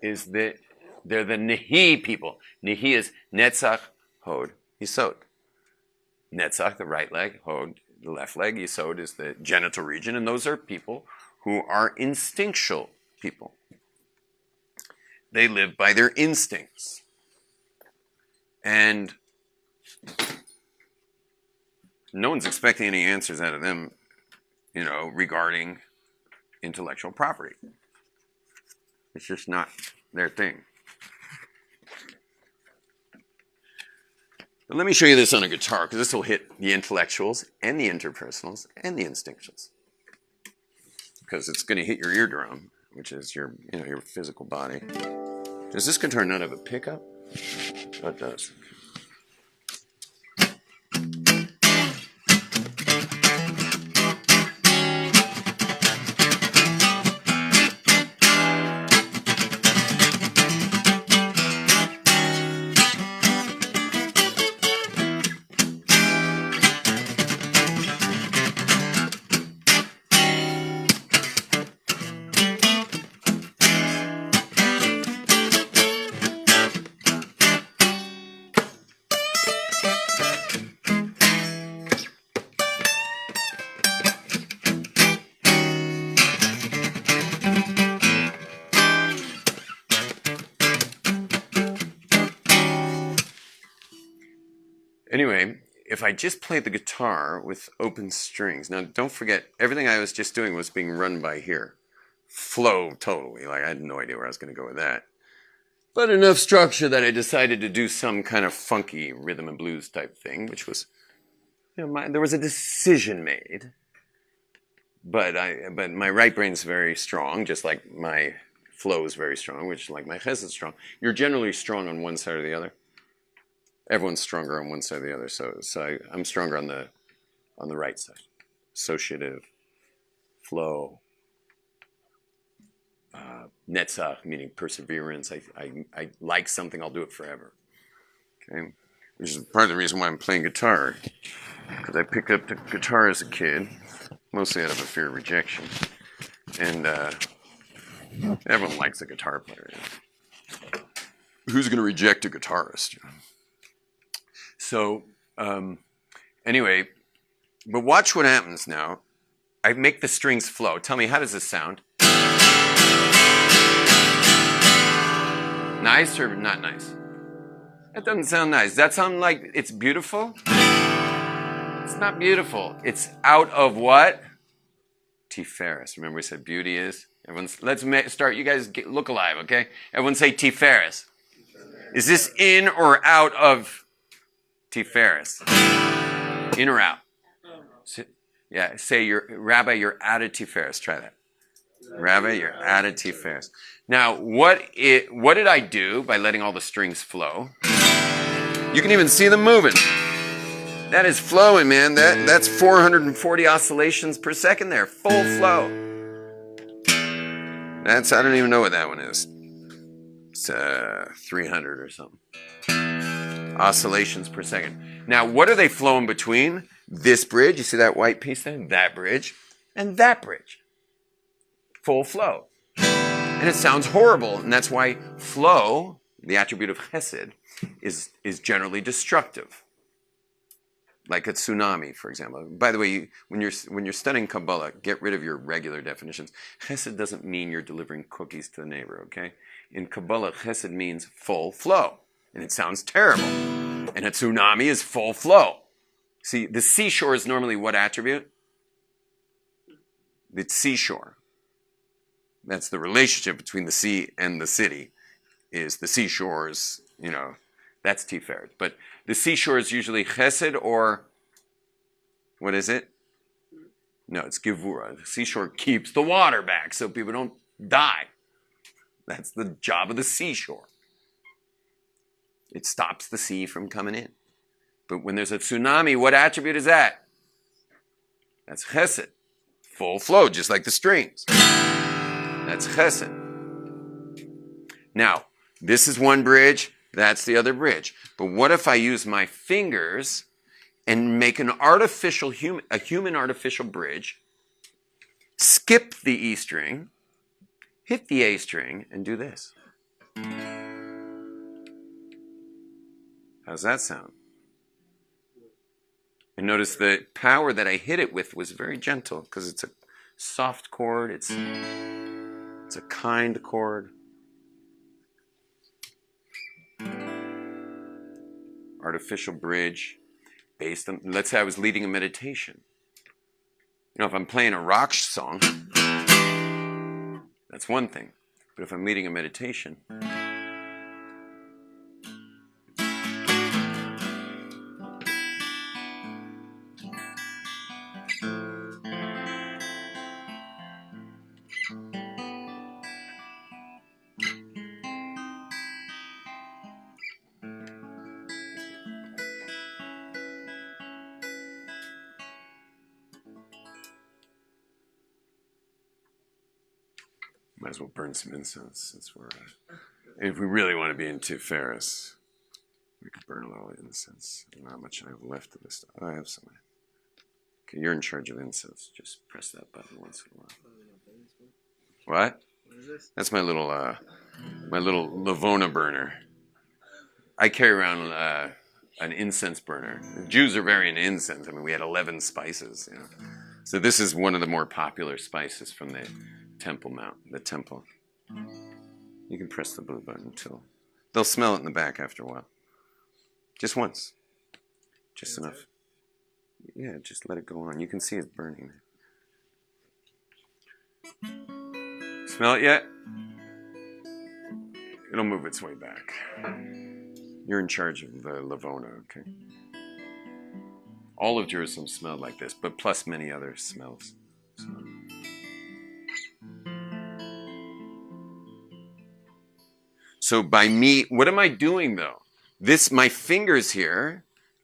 that they're the Nehi people. Nehi is Netzach, Hod, Yisod. Netzach, the right leg, Hod, the left leg, Yisod is the genital region, and those are people who are instinctual people. They live by their instincts. And no one's expecting any answers out of them, regarding intellectual property. It's just not their thing. But let me show you this on a guitar, because this will hit the intellectuals and the interpersonals and the instinctuals. Because it's going to hit your eardrum, which is your physical body. Does this guitar not have a pickup? Oh, it does. Anyway, if I just played the guitar with open strings, now don't forget, everything I was just doing was being run by here. Flow totally, I had no idea where I was going to go with that. But enough structure that I decided to do some kind of funky rhythm and blues type thing, which was, there was a decision made. But my right brain's very strong, just like my flow is very strong, which like my chesed is strong. You're generally strong on one side or the other. Everyone's stronger on one side or the other, so I'm stronger on the right side. Associative, flow, netzach, meaning perseverance. I like something, I'll do it forever. Okay, which is part of the reason why I'm playing guitar, because I picked up the guitar as a kid, mostly out of a fear of rejection, and everyone likes a guitar player. Who's going to reject a guitarist? So, anyway, but watch what happens now. I make the strings flow. Tell me, how does this sound? Nice or not nice? That doesn't sound nice. Does that sound like it's beautiful? It's not beautiful. It's out of what? Tiferes. Remember we said beauty is? Let's start. You guys look alive, okay? Everyone say Tiferes. Is this in or out of Tiferes? In or out? Yeah, say, Rabbi, you're out of Tiferes. Try that. Rabbi, you're out of Tiferes. Now, what did I do by letting all the strings flow? You can even see them moving. That is flowing, man. That's 440 oscillations per second there. Full flow. I don't even know what that one is. It's 300 or something. Oscillations per second. Now, what are they flowing between? This bridge, you see that white piece there? That bridge, and that bridge. Full flow. And it sounds horrible, and that's why flow, the attribute of chesed, is generally destructive. Like a tsunami, for example. By the way, when you're studying Kabbalah, get rid of your regular definitions. Chesed doesn't mean you're delivering cookies to the neighbor, okay? In Kabbalah, chesed means full flow. And it sounds terrible. And a tsunami is full flow. See, the seashore is normally what attribute? The seashore. That's the relationship between the sea and the city, is the seashores, that's Tiferet. But the seashore is usually chesed or, what is it? No, it's gevura. The seashore keeps the water back so people don't die. That's the job of the seashore. It stops the sea from coming in. But when there's a tsunami, what attribute is that? That's chesed. Full flow, just like the strings. That's chesed. Now, this is one bridge, that's the other bridge. But what if I use my fingers and make an artificial human artificial bridge, skip the E string, hit the A string, and do this? How's that sound? And notice the power that I hit it with was very gentle because it's a soft chord. It's a kind chord. Artificial bridge based on, let's say I was leading a meditation. You know, if I'm playing a rock song, that's one thing. But if I'm leading a meditation, might as well burn some incense since we're, if we really want to be into Ferris, we could burn a little incense. I don't know how much I have left of this stuff. Oh, I have some. Okay, you're in charge of incense. Just press that button once in a while. What? What is this? That's my little Lavona burner. I carry around an incense burner. The Jews are very into incense. I mean, we had 11 spices, you know. So this is one of the more popular spices from the Temple Mount, the temple. You can press the blue button till they'll smell it in the back after a while. Just once. Just enough. Yeah, just let it go on. You can see it burning. Smell it yet? It'll move its way back. You're in charge of the Lavona, okay? All of Jerusalem smelled like this, but plus many other smells. So by me, what am I doing though? My fingers here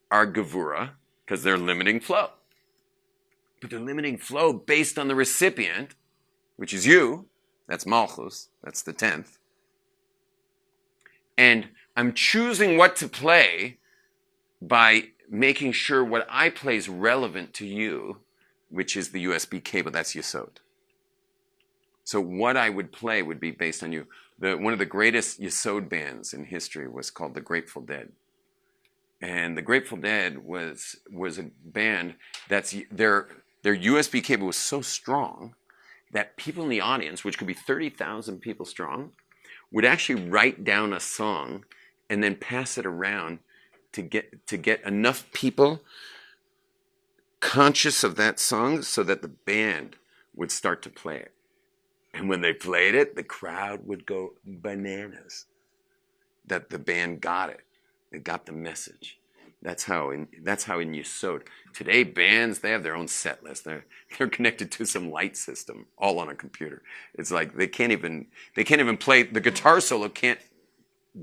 are gevura because they're limiting flow. But they're limiting flow based on the recipient, which is you. That's Malchus. That's the 10th. And I'm choosing what to play by making sure what I play is relevant to you, which is the USB cable. That's Yesod. So what I would play would be based on you. One of the greatest Yesod bands in history was called the Grateful Dead. And the Grateful Dead was a band that's their USB cable was so strong that people in the audience, which could be 30,000 people strong, would actually write down a song and then pass it around to get enough people conscious of that song so that the band would start to play it. And when they played it, the crowd would go bananas that the band got it. They got the message. That's how in Yesod. Today, bands, they have their own set list. They're connected to some light system, all on a computer. It's like they can't even play, the guitar solo can't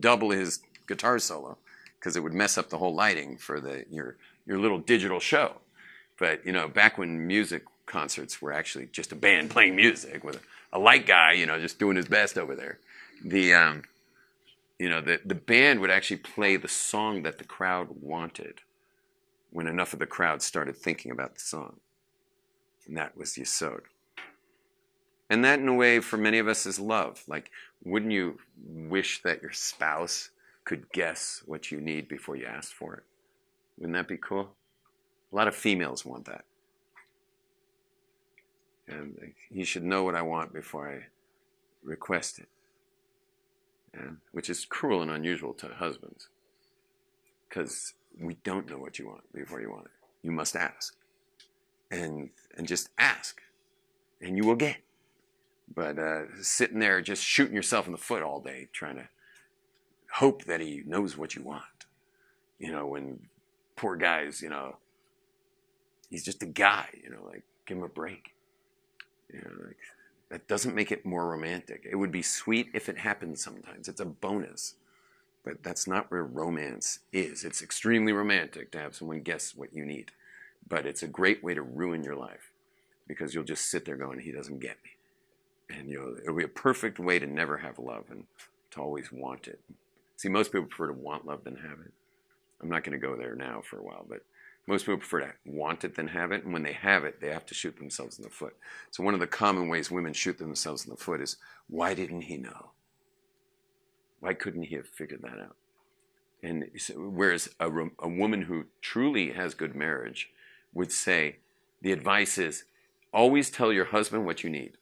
double his guitar solo because it would mess up the whole lighting for your little digital show. But, you know, back when music concerts were actually just a band playing music with a light guy, you know, just doing his best over there. The band would actually play the song that the crowd wanted when enough of the crowd started thinking about the song. And that was Yesod. And that, in a way, for many of us is love. Like, wouldn't you wish that your spouse could guess what you need before you asked for it? Wouldn't that be cool? A lot of females want that. And he should know what I want before I request it. Yeah, which is cruel and unusual to husbands. Because we don't know what you want before you want it. You must ask. And just ask. And you will get. But sitting there just shooting yourself in the foot all day trying to hope that he knows what you want. You know, when poor guys, you know, he's just a guy, you know, like, give him a break. You know, like, that doesn't make it more romantic. It would be sweet if it happened sometimes. It's a bonus. But that's not where romance is. It's extremely romantic to have someone guess what you need But it's a great way to ruin your life because you'll just sit there going, he doesn't get me. And it'll be a perfect way to never have love and to always want it. See, most people prefer to want love than have it. I'm not going to go there now for a while, but most people prefer to want it than have it. And when they have it, they have to shoot themselves in the foot. So one of the common ways women shoot themselves in the foot is, why didn't he know? Why couldn't he have figured that out? And so, whereas a woman who truly has good marriage would say, the advice is, always tell your husband what you need.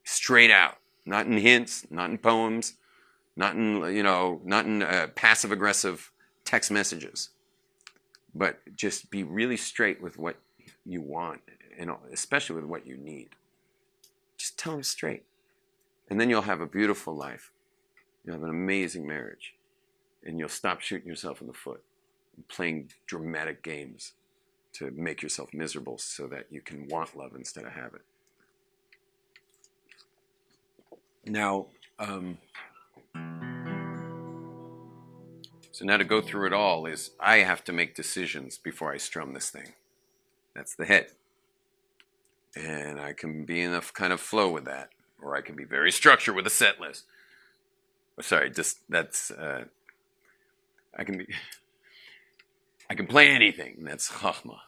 Straight out. Not in hints, not in poems, not in passive-aggressive text messages. But just be really straight with what you want, and especially with what you need. Just tell him straight. And then you'll have a beautiful life. You'll have an amazing marriage. And you'll stop shooting yourself in the foot and playing dramatic games to make yourself miserable so that you can want love instead of have it. Now, so now to go through it all is I have to make decisions before I strum this thing. That's the head. And I can be in a kind of flow with that. Or I can be very structured with a set list. Sorry, I can play anything. That's chachma.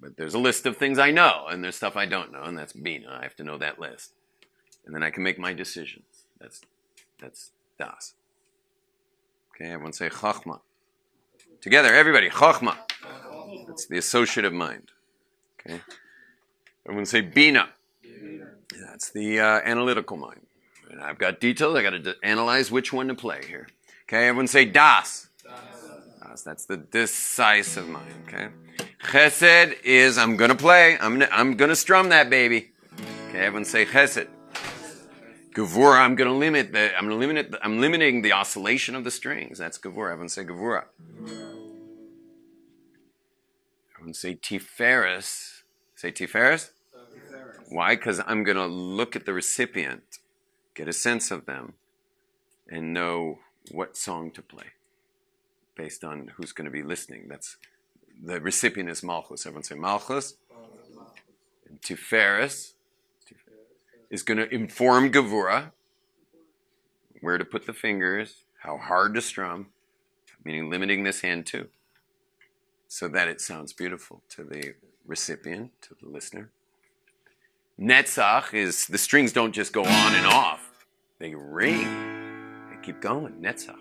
But there's a list of things I know, and there's stuff I don't know, and that's bina. I have to know that list. And then I can make my decisions. That's das. Okay, everyone say chachma. Together, everybody, chachma. That's the associative mind. Okay? Everyone say bina. That's the analytical mind. And I've got details. I got to analyze which one to play here. Okay, everyone say das. Das. That's the decisive mind. Okay. Chesed is I'm gonna play. I'm gonna strum that baby. Okay, everyone say chesed. Gevura, I'm limiting the oscillation of the strings. That's gevura. Everyone say gevura. Everyone say tiferes. Say tiferes. Why? Because I'm gonna look at the recipient, get a sense of them, and know what song to play based on who's going to be listening. That's the recipient is Malchus. Everyone say Malchus. And Tiferes is going to inform Gevura where to put the fingers, how hard to strum, meaning limiting this hand too, so that it sounds beautiful to the recipient, to the listener. Netzach is the strings don't just go on and off; they ring. They keep going. Netzach.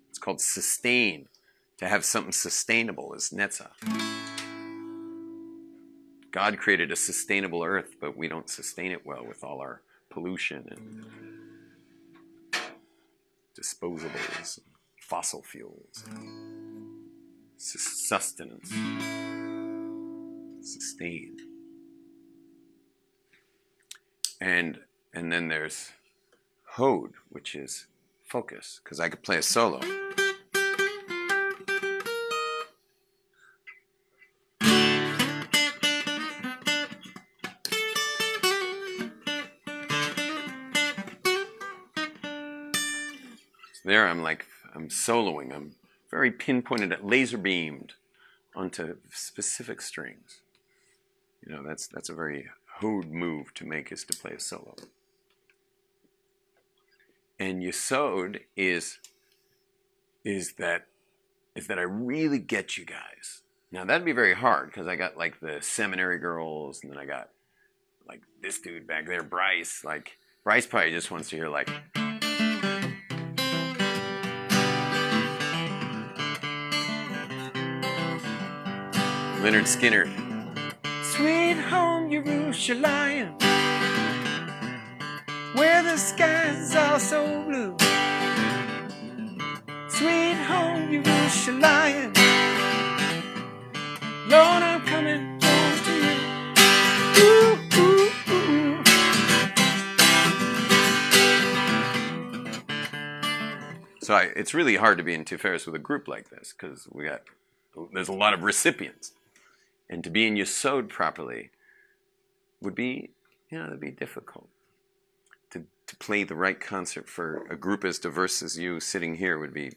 It's called sustain. To have something sustainable is netzach. God created a sustainable earth, but we don't sustain it well with all our pollution and disposables, and fossil fuels, sustenance, sustain. And then there's hod, which is focus, because I could play a solo. So there I'm soloing. I'm very pinpointed, laser beamed onto specific strings. That's a very hod move to make, is to play a solo. And Yesod is that I really get you guys. Now that'd be very hard because I got like the seminary girls, and then I got like this dude back there, Bryce. Like Bryce probably just wants to hear like Leonard Skinner. Sweet home Jerusalem, where the skies are so blue. Sweet home Jerusalem, Lord, I'm coming home to you. Ooh, ooh, ooh. So it's really hard to be in Tiferes with a group like this because there's a lot of recipients. And to be in Yesod properly would be, that'd be difficult. To play the right concert for a group as diverse as you sitting here would be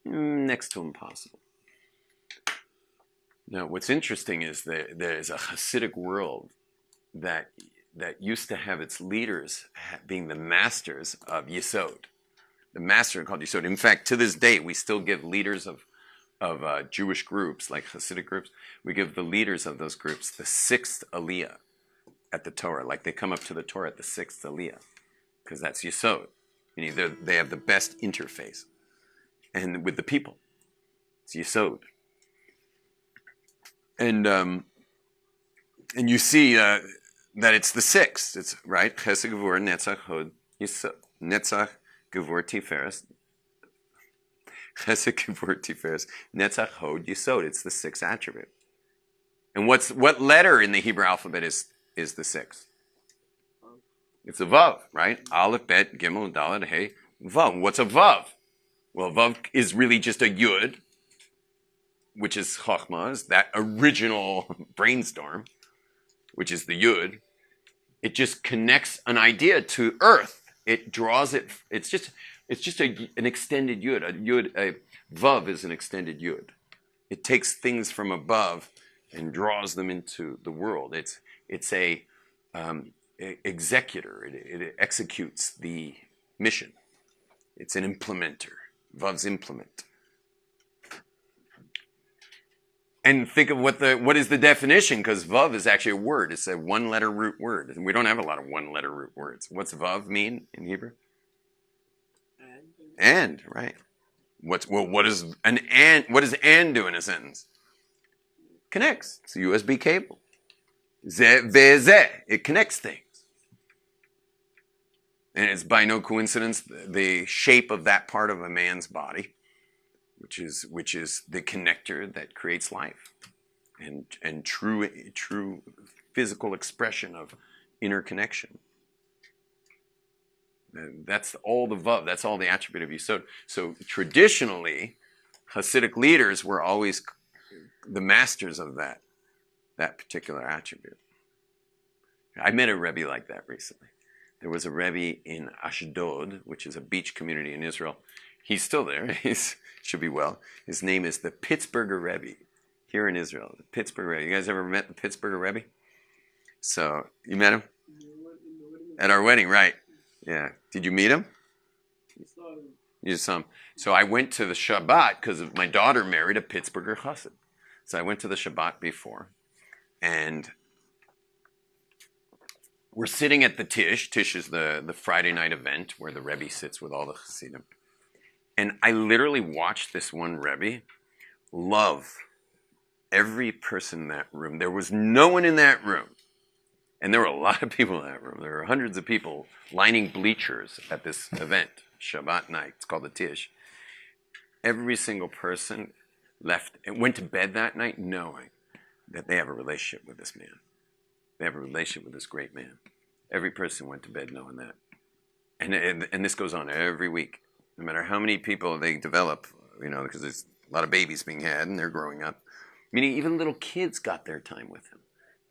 next to impossible. Now, what's interesting is that there's a Hasidic world that used to have its leaders being the masters of Yesod. The master called Yesod. In fact, to this day, we still give leaders of Jewish groups, like Hasidic groups, we give the leaders of those groups the sixth aliyah at the Torah. Like they come up to the Torah at the sixth aliyah, because that's Yesod. Meaning they have the best interface. And with the people, it's Yesod. And you see that it's the sixth. It's right. Chesed Gevur Netzach Hod Yesod. Netzach Gevur Tiferes. Chesed Gevur Tiferes. Netzach Hod Yesod. It's the sixth attribute. And what letter in the Hebrew alphabet is the sixth? It's a Vav, right? Aleph, Bet, Gimel, Dalet, Hey, Vav. What's a Vav? Well, Vav is really just a Yud, which is Chochmah, is that original brainstorm, which is the Yud. It just connects an idea to earth. It draws it. It's just an extended Yud. A Vav is an extended Yud. It takes things from above and draws them into the world. It's a executor. It executes the mission. It's an implementer. Vav's implement. And think of what is the definition, because Vav is actually a word. It's a one-letter root word. And we don't have a lot of one-letter root words. What's Vav mean in Hebrew? And, right. What does and do in a sentence? Connects. It's a USB cable. Zeh ve'zeh. It connects things. And it's by no coincidence the shape of that part of a man's body, which is the connector that creates life, and true physical expression of interconnection. And that's all the Vav. That's all the attribute of Yesod. So traditionally, Hasidic leaders were always the masters of that particular attribute. I met a Rebbe like that recently. There was a Rebbe in Ashdod, which is a beach community in Israel. He's still there. He should be well. His name is the Pittsburgher Rebbe here in Israel. The Pittsburgher Rebbe. You guys ever met the Pittsburgher Rebbe? So you met him at our wedding, right? Yeah. Did you meet him? You just saw him. So I went to the Shabbat because my daughter married a Pittsburgher Chassid. So I went to the Shabbat before, and we're sitting at the Tish. Tish is the Friday night event where the Rebbe sits with all the Chassidim. And I literally watched this one Rebbe love every person in that room. There was no one in that room. And there were a lot of people in that room. There were hundreds of people lining bleachers at this event, Shabbat night. It's called the Tish. Every single person left and went to bed that night knowing that they have a relationship with this man. They have a relationship with this great man. Every person went to bed knowing that. And this goes on every week. No matter how many people they develop, because there's a lot of babies being had and they're growing up. Meaning even little kids got their time with him.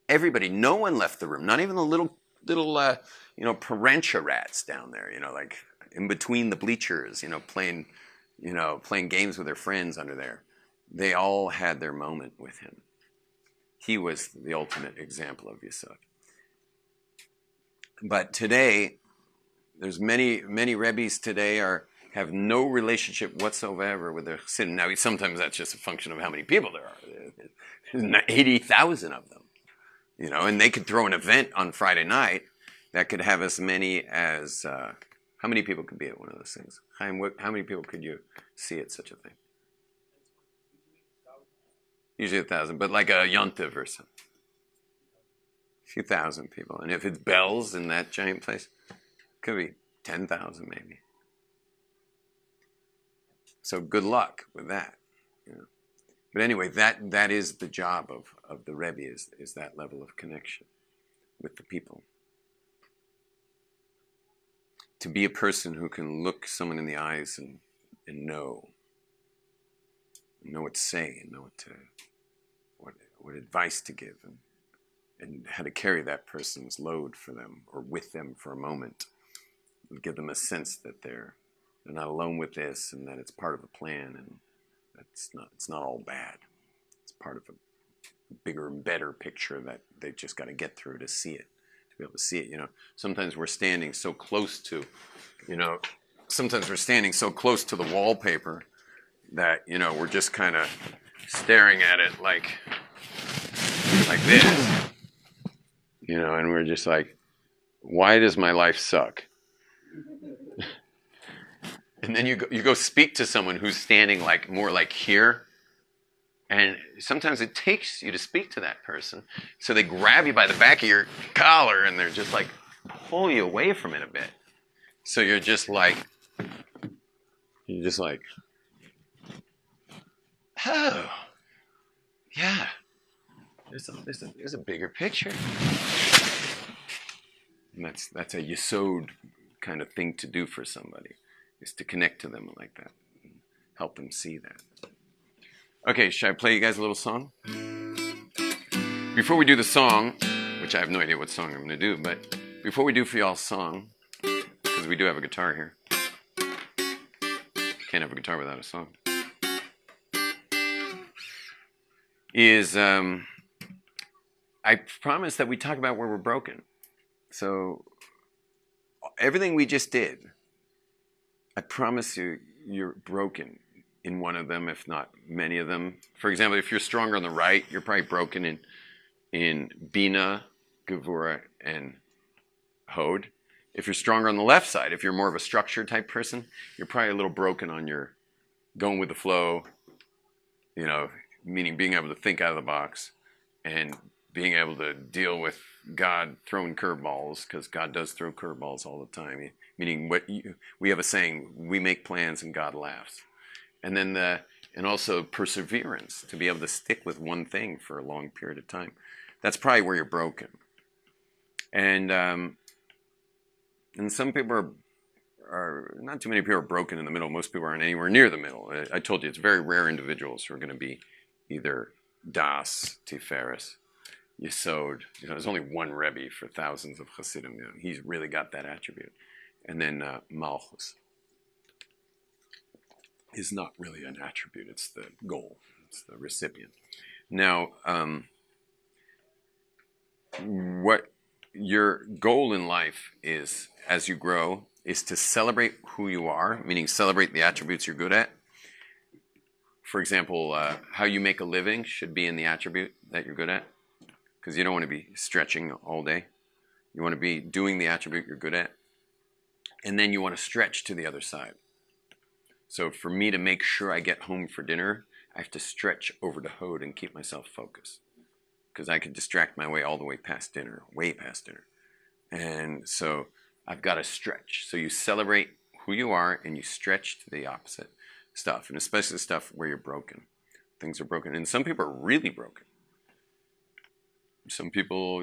Everybody, no one left the room. Not even the little parentia rats down there, like in between the bleachers, playing games with their friends under there. They all had their moment with him. He was the ultimate example of Yesod. But today, there's many Rebbes today have no relationship whatsoever with their Chassidim. Now, sometimes that's just a function of how many people there are. There's 80,000 of them, and they could throw an event on Friday night that could have as many as, how many people could be at one of those things? Chaim, how many people could you see at such a thing? Usually 1,000, but like a Yom Tov or something. A few thousand people. And if it's bells in that giant place, it could be 10,000 maybe. So good luck with that. But anyway, that is the job of the Rebbe, is that level of connection with the people. To be a person who can look someone in the eyes and know what to say, and know what advice to give, and how to carry that person's load for them or with them for a moment, and give them a sense that they're not alone with this, and that it's part of a plan, and it's not all bad. It's part of bigger and better picture that they've just got to get through to see it, to be able to see it. Sometimes we're standing so close to, sometimes we're standing so close to the wallpaper that, we're just kind of staring at it like this, and we're just like, why does my life suck? And then you go speak to someone who's standing like more like here. And sometimes it takes you to speak to that person. So they grab you by the back of your collar and they're just like, pull you away from it a bit. So you're just like, oh, yeah, there's a bigger picture. And that's a yesod kind of thing to do for somebody, is to connect to them like that, and help them see that. Okay, should I play you guys a little song? Before we do the song, which I have no idea what song I'm going to do, but before we do for y'all song, because we do have a guitar here. Can't have a guitar without a song. I promise that we talk about where we're broken. So everything we just did, I promise you're broken in one of them, if not many of them. For example, if you're stronger on the right, you're probably broken in Bina, Gevura, and Hod. If you're stronger on the left side, if you're more of a structured type person, you're probably a little broken on your going with the flow, meaning being able to think out of the box and being able to deal with God throwing curveballs, because God does throw curveballs all the time. Meaning, we have a saying: we make plans and God laughs. And then and also perseverance, to be able to stick with one thing for a long period of time. That's probably where you're broken. And some people are not too many people are broken in the middle. Most people aren't anywhere near the middle. I told you, it's very rare individuals who are going to be either Das, Tiferes, Yesod. There's only one Rebbe for thousands of Hasidim. He's really got that attribute. And then Malchus is not really an attribute. It's the goal. It's the recipient. Now, what your goal in life is, as you grow, is to celebrate who you are, meaning celebrate the attributes you're good at. For example, how you make a living should be in the attribute that you're good at, because you don't want to be stretching all day. You want to be doing the attribute you're good at, and then you want to stretch to the other side. So for me to make sure I get home for dinner, I have to stretch over to Hod and keep myself focused, because I could distract my way all the way past dinner, way past dinner. And so I've got to stretch. So you celebrate who you are and you stretch to the opposite stuff, and especially the stuff where you're broken. Things are broken. And some people are really broken. Some people,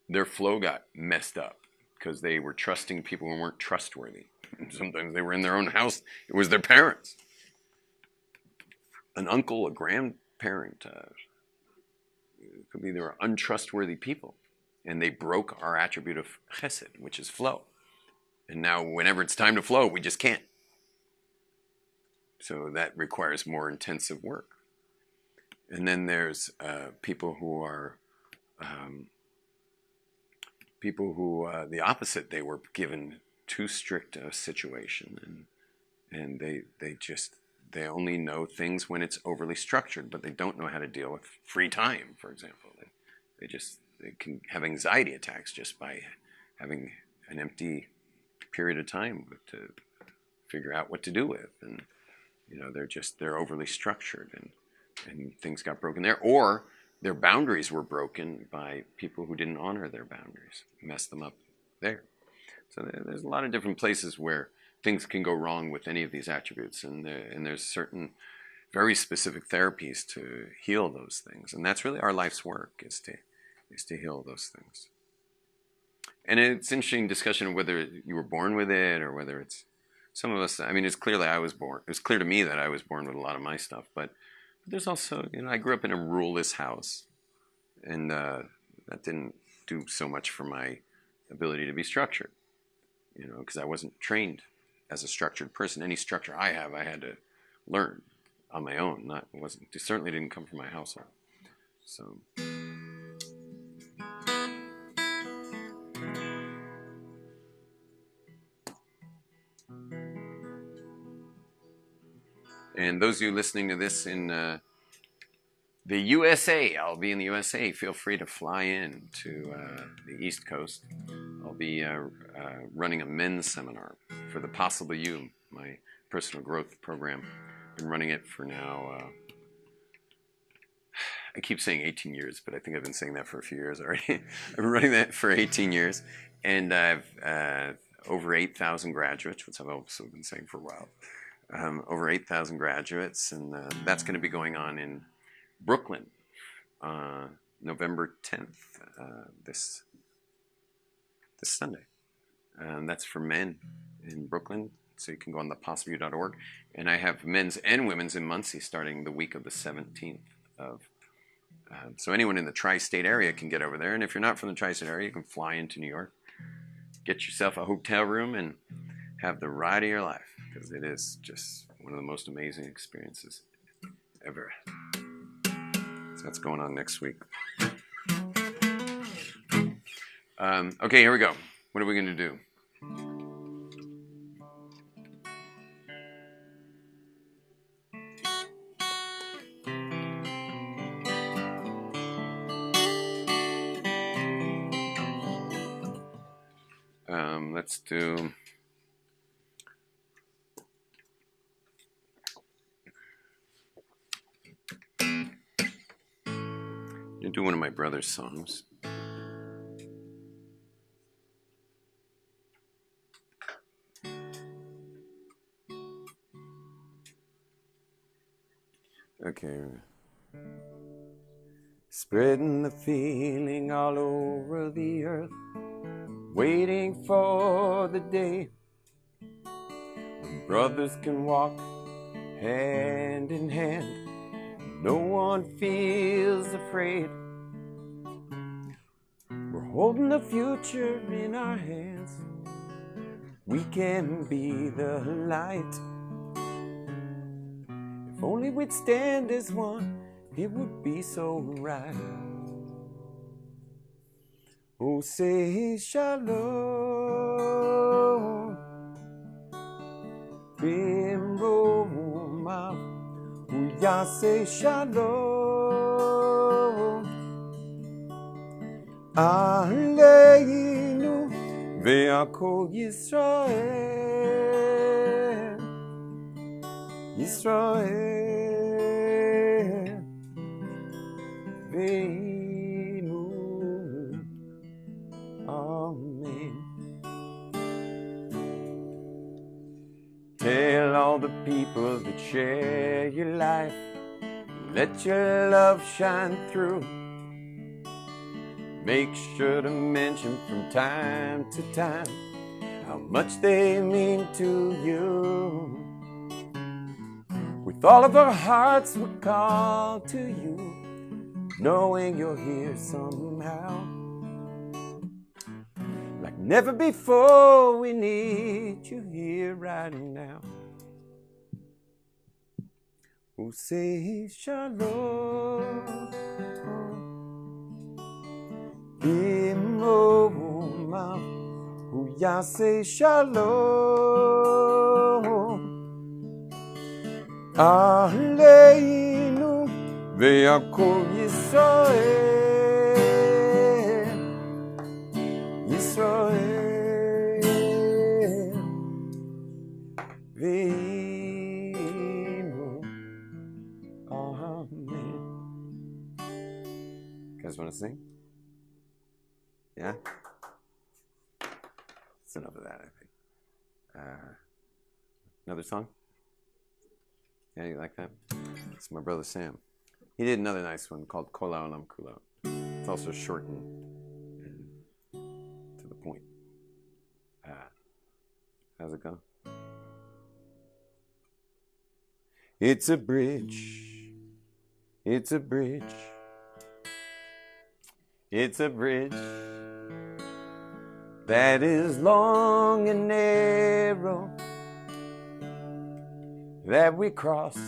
their flow got messed up because they were trusting people who weren't trustworthy. Sometimes they were in their own house. It was their parents. An uncle, a grandparent. It could be they were untrustworthy people. And they broke our attribute of chesed, which is flow. And now whenever it's time to flow, we just can't. So that requires more intensive work. And then there's people who are the opposite. They were given too strict a situation, and they only know things when it's overly structured, but they don't know how to deal with free time, for example. They can have anxiety attacks just by having an empty period of time to figure out what to do with, and they're overly structured, and things got broken there, or their boundaries were broken by people who didn't honor their boundaries, messed them up there. So there's a lot of different places where things can go wrong with any of these attributes, and there's certain very specific therapies to heal those things, and that's really our life's work, is to heal those things. And it's an interesting discussion of whether you were born with it or whether it's some of us. I mean, it's clear to me that I was born with a lot of my stuff, but there's also, I grew up in a ruleless house, and that didn't do so much for my ability to be structured, because I wasn't trained as a structured person. Any structure I had to learn on my own. It certainly didn't come from my household. So. And those of you listening to this in the USA, I'll be in the USA. Feel free to fly in to the East Coast. I'll be running a men's seminar for the Possible You, my personal growth program. I've been running it for now, I keep saying 18 years, but I think I've been saying that for a few years already. I've been running that for 18 years, and I've over 8,000 graduates, which I've also been saying for a while. Over 8,000 graduates, and that's going to be going on in Brooklyn, November 10th, this Sunday. And that's for men in Brooklyn, so you can go on thepossibleU.org. And I have men's and women's in Muncie starting the week of the 17th of. So anyone in the tri-state area can get over there. And if you're not from the tri-state area, you can fly into New York, get yourself a hotel room, and have the ride of your life, because it is just one of the most amazing experiences ever. So that's going on next week. Okay, here we go. What are we going to do? Let's do. You do one of my brother's songs. Okay. Spreading the feeling all over the earth, waiting for the day when brothers can walk hand in hand. No one feels afraid. We're holding the future in our hands. We can be the light. If only we'd stand as one, it would be so right. Oh, say shalom, Bimroma, Uya say shalom, Aleinu, Ve'ako Yisrael, Yisrael, Ve'inu. Amen. Tell all the people that share your life, let your love shine through. Make sure to mention from time to time how much they mean to you. With all of our hearts we call to you, knowing you're here somehow. Like never before, we need you here right now. Who say shalom, Bimoma, who ya say shalom, Aleinu, Ve'ako Yisrael, Yisrael, Ve'inu. Amen. You guys want to sing? Yeah? That's enough of that, I think. Another song? Yeah, you like that? It's my brother Sam. He did another nice one called Kol Ha'olam Kulo. It's also short and to the point. How's it go? It's a bridge. It's a bridge. It's a bridge that is long and narrow, that we cross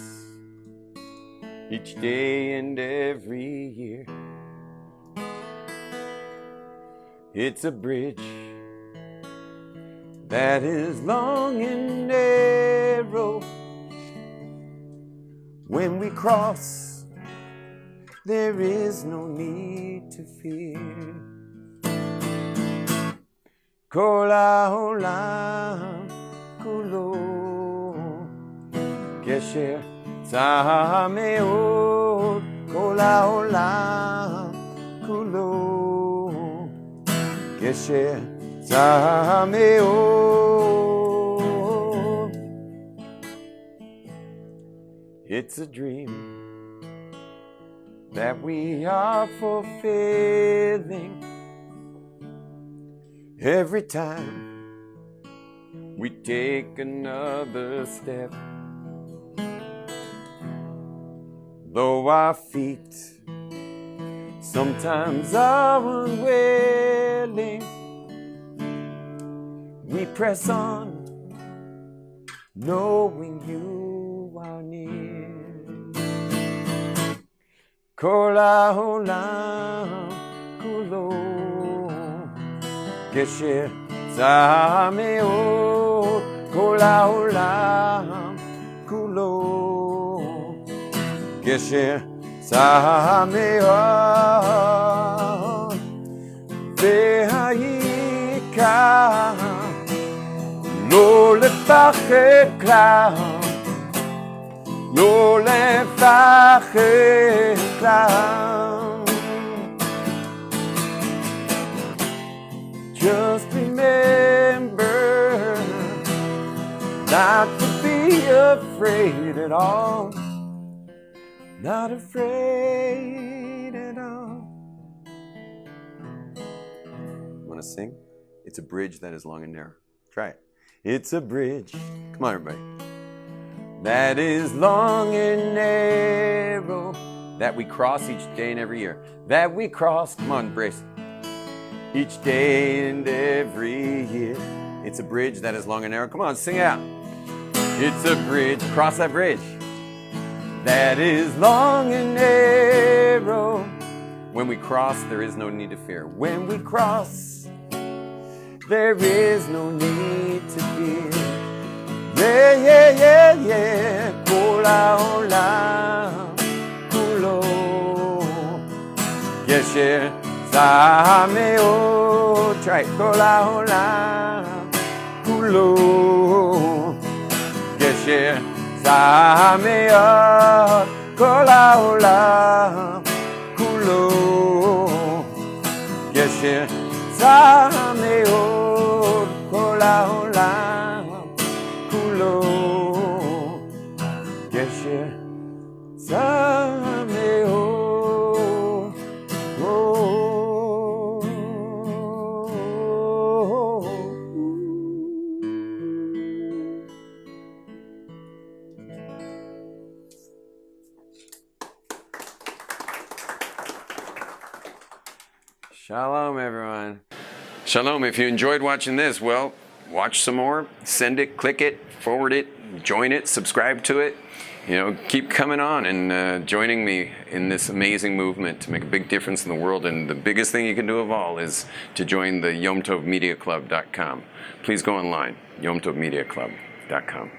each day and every year. It's a bridge that is long and narrow. When we cross, there is no need to fear. Kol ha'olam kulo gesher tzar me'od. Kol ha'olam kulo gesher tzar me'od. It's a dream that we are fulfilling every time we take another step. Though our feet sometimes are unwilling, we press on, knowing you are near. Kol ha'olam kulo gesher tzar me'od. Kol ha'olam kulo gesher tzar me'od. והעיקר לא לפחד כלל, לא לפחד כלל. Just remember not to be afraid at all. Not afraid at all. Want to sing? It's a bridge that is long and narrow. Try it. It's a bridge. Come on, everybody. That is long and narrow, that we cross each day and every year. That we cross, come on, brace. Each day and every year. It's a bridge that is long and narrow. Come on, sing it out. It's a bridge, cross that bridge. That is long and narrow. When we cross, there is no need to fear. When we cross, there is no need to fear. Yeah, yeah, yeah, yeah. Kol ha'olam kulo gesher tzar me'od. Try it. Kol ha'olam kulo gesher tzar me'od. Kol ha'olam kulo gesher tzar me'od. Kol ha'olam kulo gesher tzar me'od. Shalom, everyone. Shalom. If you enjoyed watching this, well, watch some more, send it, click it, forward it, join it, subscribe to it. You know, keep coming on and joining me in this amazing movement to make a big difference in the world. And the biggest thing you can do of all is to join the YomTovMediaClub.com. Please go online, YomTovMediaClub.com.